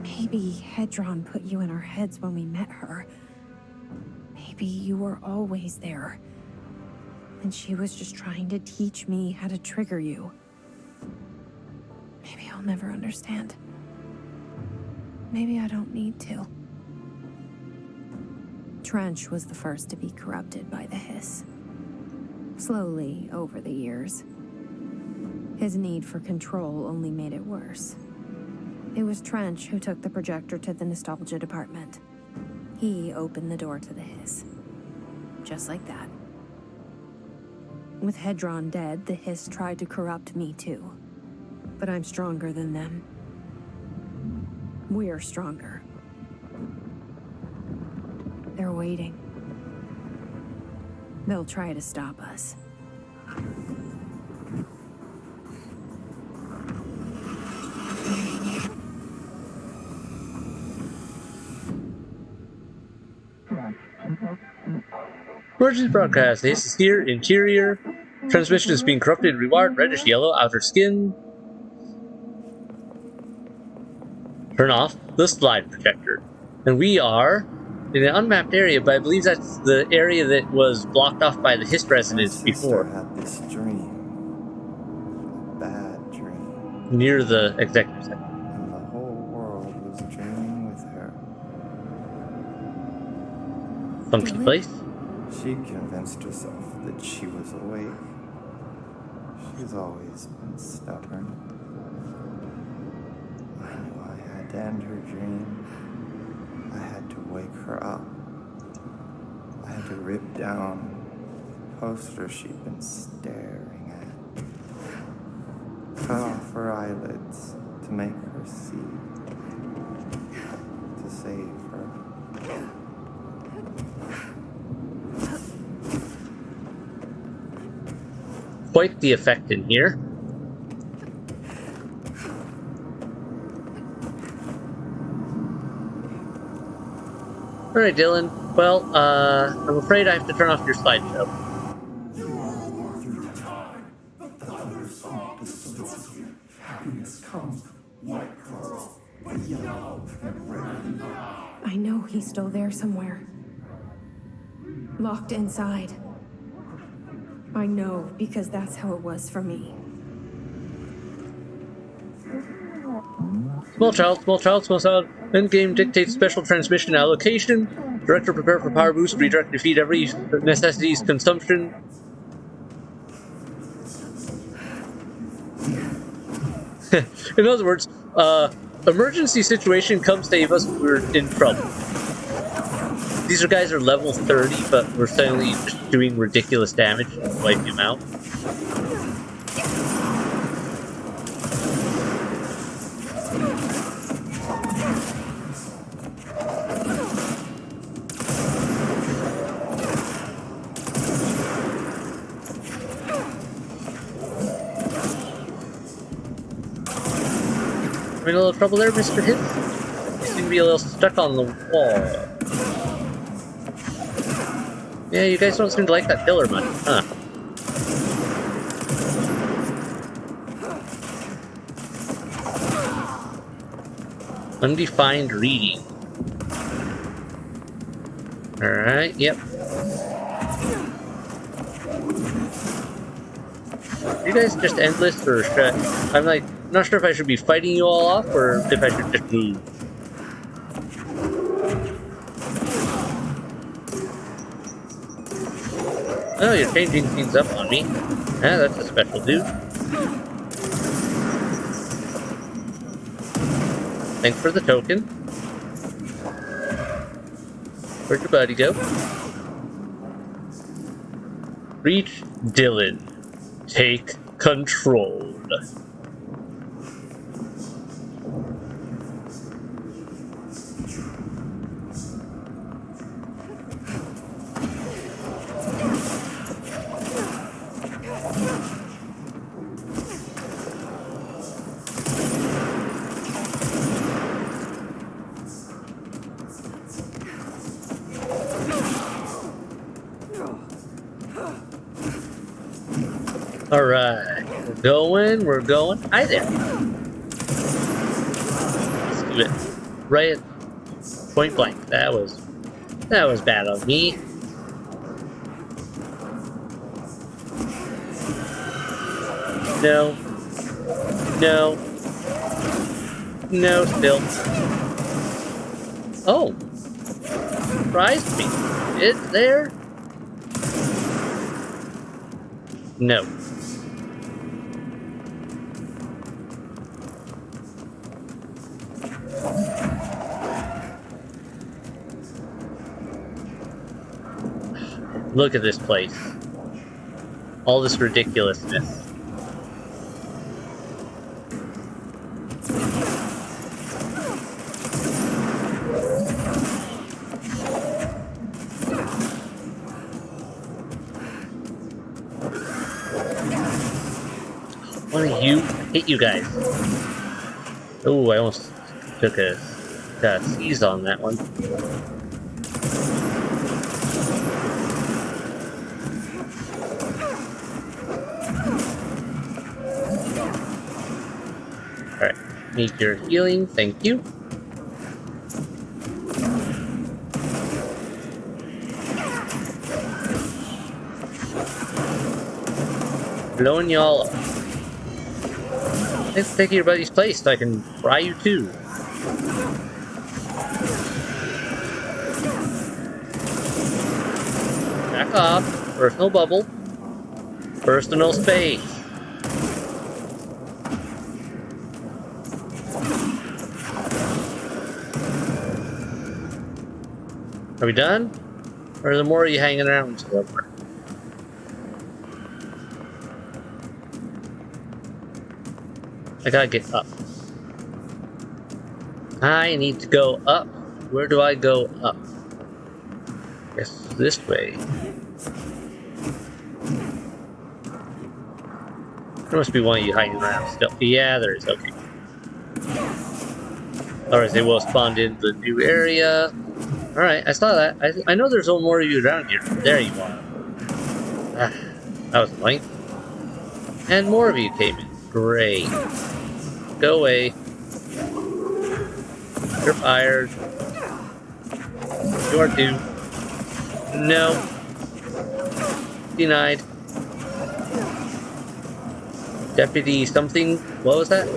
Maybe Hedron put you in our heads when we met her. Maybe you were always there. And she was just trying to teach me how to trigger you. Maybe I'll never understand. Maybe I don't need to. Trench was the first to be corrupted by the hiss. Slowly, over the years. His need for control only made it worse. It was Trench who took the projector to the nostalgia department. He opened the door to the hiss. Just like that. With Hedron dead, the hiss tried to corrupt me too. But I'm stronger than them. We're stronger. They're waiting. They'll try to stop us. Emergency broadcast. This is here. Interior. Transmission is being corrupted. Rewired. Reddish yellow. Outer skin. Turn off the slide projector. And we are in an unmapped area, but I believe that's the area that was blocked off by the Hist residents before. My sister had this dream. A bad dream. Near the executive center. And the whole world was dreaming with her. Funky place. She convinced herself that she was awake. She's always been stubborn. I knew I had to end her dream. I had to wake her up. I had to rip down the poster she'd been staring at. Cut off her eyelids to make her see. save her. Quite the effect in here. Alright, Dylan. Well, I'm afraid I have to turn off your slideshow. I know he's still there somewhere. Locked inside. I know, because that's how it was for me. Small child, small child. Endgame dictates special transmission allocation. Director prepare for power boost. Redirect defeat every necessities consumption. In other words, emergency situation, come save us, we're in trouble. These guys are level 30, but we're suddenly just doing ridiculous damage to wipe them out. Having a little trouble there, Mr. Hit? You seem to be a little stuck on the wall. Yeah, you guys don't seem to like that pillar much, huh? Undefined reading. Alright, yep. Are you guys just endless, or should I'm like, not sure if I should be fighting you all off, or if I should just move. Oh, you're changing things up on me. Yeah, that's a special dude. Thanks for the token. Where'd your buddy go? Reach Dylan. Take control. Alright, we're going. Hi there. Let's do it. Right at point blank. That was bad of me. No. No. No, still. Oh. Surprised me. It's there? No. Look at this place. All this ridiculousness. One of you hit you guys. Oh, I almost took a seize on that one. Alright, need your healing, thank you. Blowing y'all up. Let's take your buddy's place so I can fry you too. Back off. Personal bubble. Personal space. Are we done? Or are there more of you hanging around somewhere? I gotta get up. I need to go up where do I go up? Guess this way. There must be one of you hiding around still. Yeah, there is. Okay. Alright, they will spawn in the new area. Alright, I saw that. I know there's one more of you around here. There you are. Ah, that was annoying. And more of you came in. Great. Go away. You're fired. You are due. No. Denied. Deputy something. What was that?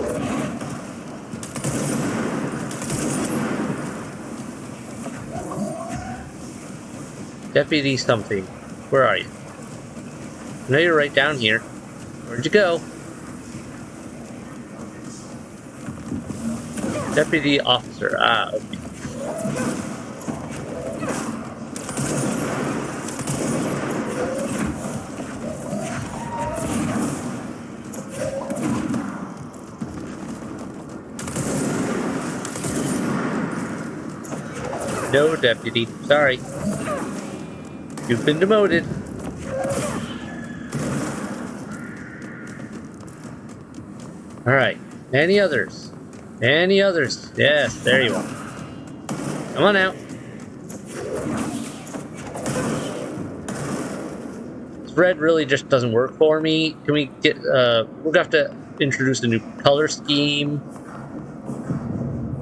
Deputy something. Where are you? I know you're right down here. Where'd you go? Deputy officer. Ah, okay. No, deputy. Sorry. You've been demoted. Alright. Any others? Any others? Yes, there you are. Come on out. This red really just doesn't work for me. Can we get, we're gonna have to introduce a new color scheme.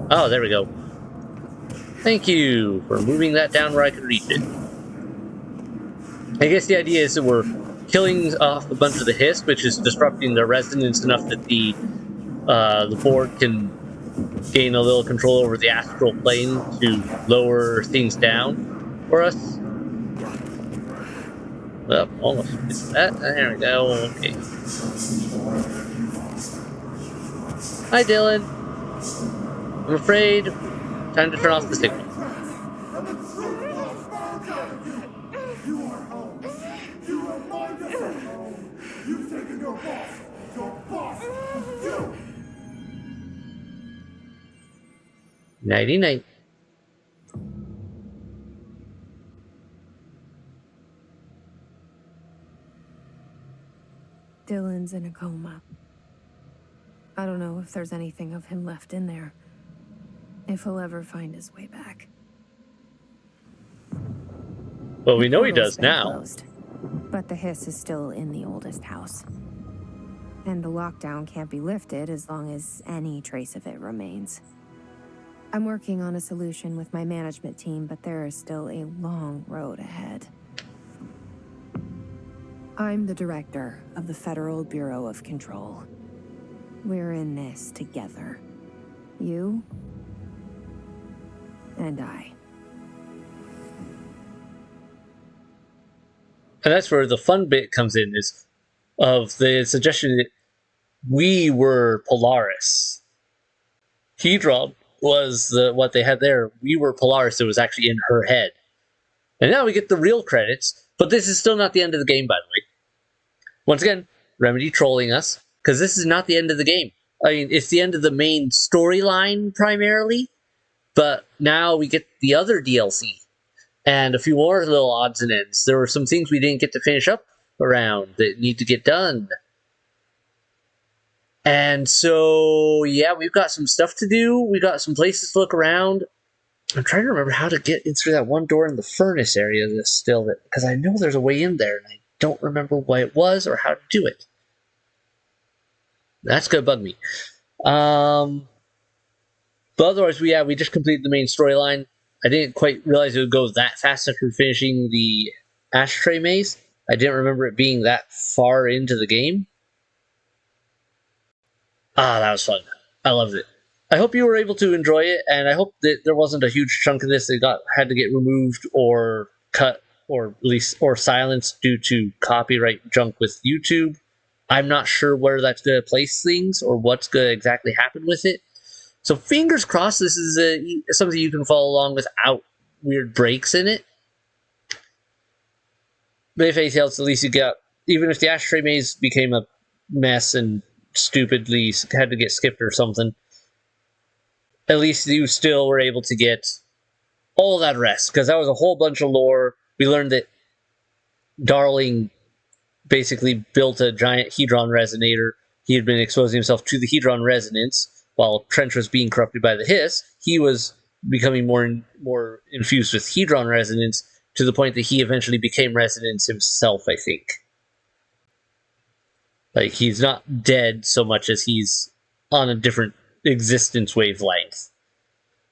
Oh, there we go. Thank you for moving that down where I could reach it. I guess the idea is that we're killing off a bunch of the hiss, which is disrupting the resonance enough that the board can gain a little control over the astral plane to lower things down for us. Well, almost did that. There we go. Okay. Hi, Dylan. I'm afraid. Time to turn off the signal. You've taken your boss, you! Nighty-night. Dylan's in a coma. I don't know if there's anything of him left in there. If he'll ever find his way back. Well, we know he does now. Closed, but the hiss is still in the oldest house. And the lockdown can't be lifted as long as any trace of it remains. I'm working on a solution with my management team, but there is still a long road ahead. I'm the director of the Federal Bureau of Control. We're in this together. You and I. And that's where the fun bit comes in, is of the suggestion that we were Polaris. Hedron was what they had there. We were Polaris. It was actually in her head. And now we get the real credits, but this is still not the end of the game, by the way. Once again, Remedy trolling us, because this is not the end of the game. I mean, it's the end of the main storyline, primarily, but now we get the other DLC. And a few more little odds and ends. There were some things we didn't get to finish up around that need to get done. And so, yeah, we've got some stuff to do. We got some places to look around. I'm trying to remember how to get in through that one door in the furnace area that's still there, because I know there's a way in there, and I don't remember what it was or how to do it. That's gonna bug me. But otherwise, we just completed the main storyline. I didn't quite realize it would go that fast after finishing the Ashtray Maze. I didn't remember it being that far into the game. Ah, that was fun. I loved it. I hope you were able to enjoy it, and I hope that there wasn't a huge chunk of this that had to get removed or cut or silenced due to copyright junk with YouTube. I'm not sure where that's going to place things or what's going to exactly happen with it. So fingers crossed this is something you can follow along without weird breaks in it. But if anything else, at least you got, even if the Ashtray Maze became a mess and stupidly had to get skipped or something, at least you still were able to get all that rest, because that was a whole bunch of lore. We learned that Darling basically built a giant Hedron resonator. He had been exposing himself to the Hedron resonance while Trench was being corrupted by the Hiss. He was becoming more infused with Hedron resonance to the point that he eventually became resonance himself, I think. Like, he's not dead so much as he's on a different existence wavelength,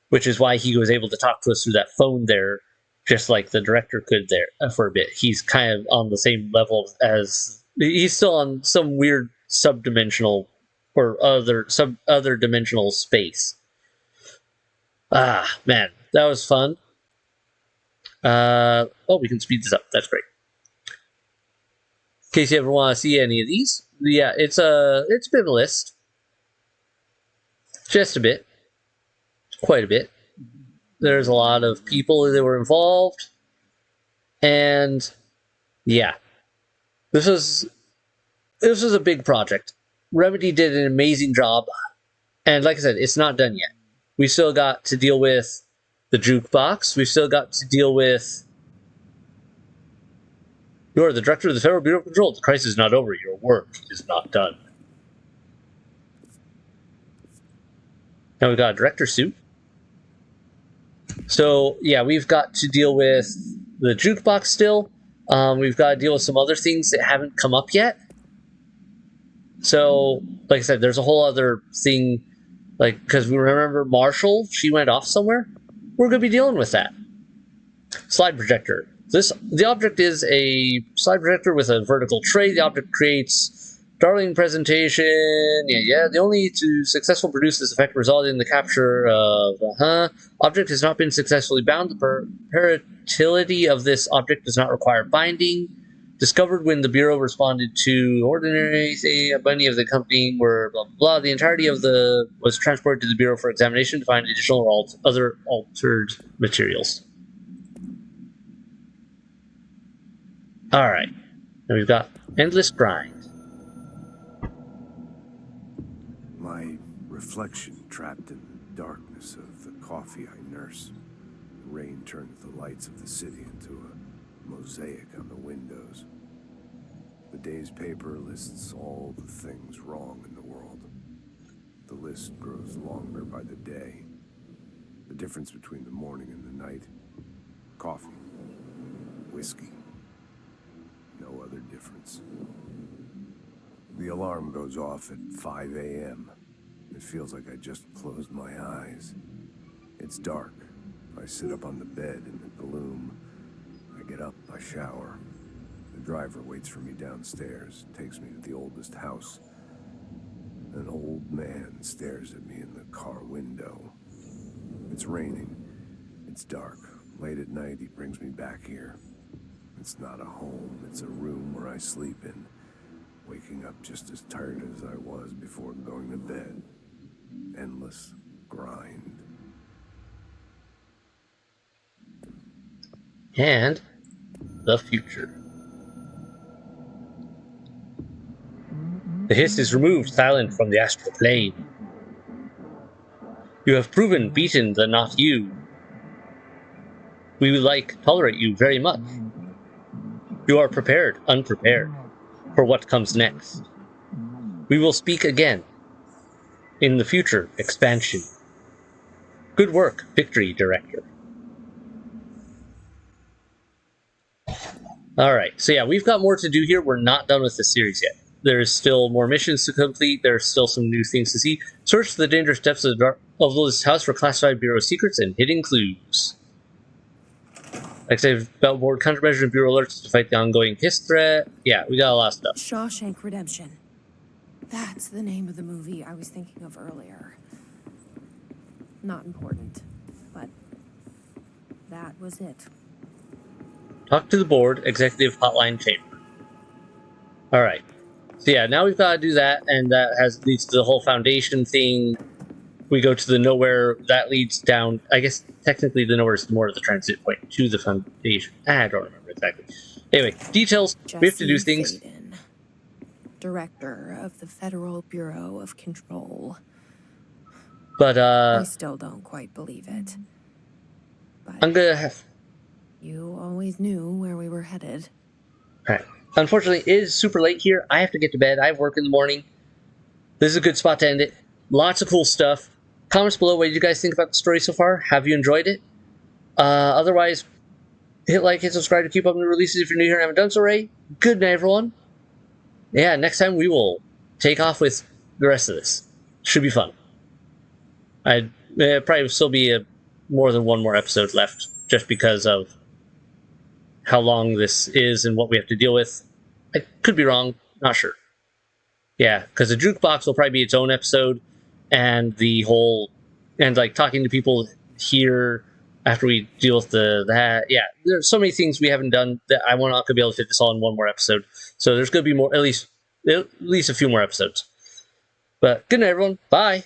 which is why he was able to talk to us through that phone there, just like the director could there for a bit. He's kind of on the same level as... He's still on some weird subdimensional or other dimensional space. Ah, man, that was fun. We can speed this up. That's great. In case you ever want to see any of these, yeah, it's a bit of a list. Just a bit. Quite a bit. There's a lot of people that were involved. And yeah. This was a big project. Remedy did an amazing job. And like I said, it's not done yet. We still got to deal with the jukebox. We still got to deal with... You are the director of the Federal Bureau of Control. The crisis is not over. Your work is not done. Now we've got a director suit. So, yeah, we've got to deal with the jukebox still. We've got to deal with some other things that haven't come up yet. So, like I said, there's a whole other thing, like, because we remember Marshall, she went off somewhere. We're going to be dealing with that. Slide projector. The object is a slide projector with a vertical tray. The object creates Darling presentation. Yeah. The only to successfully produce this effect resulted in the capture of object has not been successfully bound. The paratility of this object does not require binding. Discovered when the Bureau responded to ordinary, say, a bunny of the company were blah, blah, blah. The entirety of was transported to the Bureau for examination to find additional or other altered materials. Alright. Now we've got endless grind. My reflection trapped in the darkness of the coffee I nurse. The rain turns the lights of the city into a mosaic on the windows. The day's paper lists all the things wrong in the world. The list grows longer by the day. The difference between the morning and the night. Coffee. Whiskey. No other difference. The alarm goes off at 5 a.m. It feels like I just closed my eyes. It's dark. I sit up on the bed in the gloom. I get up, I shower. The driver waits for me downstairs, takes me to the oldest house. An old man stares at me in the car window. It's raining. It's dark. Late at night, he brings me back here. It's not a home, it's a room where I sleep in. Waking up just as tired as I was before going to bed. Endless grind. And the future. The hiss is removed, silent from the astral plane. You have proven beaten the not you. We would tolerate you very much. You are prepared, unprepared, for what comes next. We will speak again. In the future, expansion. Good work, victory, director. Alright, so yeah, we've got more to do here. We're not done with the series yet. There's still more missions to complete. There's still some new things to see. Search the dangerous depths of this house for classified Bureau secrets and hidden clues. Like I said, Beltboard countermeasures and Bureau alerts to fight the ongoing Hiss threat. Yeah, we got a lot of stuff. Shawshank Redemption. That's the name of the movie I was thinking of earlier. Not important, but that was it. Talk to the board, executive hotline chamber. Alright. So yeah, now we've got to do that, and that leads to the whole foundation thing. We go to the nowhere, that leads down. I guess technically the nowhere is more of the transit point to the foundation. I don't remember exactly. Anyway, details. We have to do things. Faden, director of the Federal Bureau of Control. But I still don't quite believe it. I'm gonna have... You always knew where we were headed. Alright. Unfortunately, it is super late here. I have to get to bed. I have work in the morning. This is a good spot to end it. Lots of cool stuff. Comments below, what did you guys think about the story so far? Have you enjoyed it? Otherwise, hit like, hit subscribe to keep up with the releases if you're new here and haven't done so already. Good night, everyone. Yeah, next time we will take off with the rest of this. Should be fun. I'd probably still be more than one more episode left, just because of how long this is and what we have to deal with. I could be wrong, not sure. Yeah, because the jukebox will probably be its own episode, and the whole, and like talking to people here after we deal with that. Yeah, there's so many things we haven't done that I'm not going to be able to fit this all in one more episode. So there's going to be more, at least a few more episodes. But good night, everyone. Bye.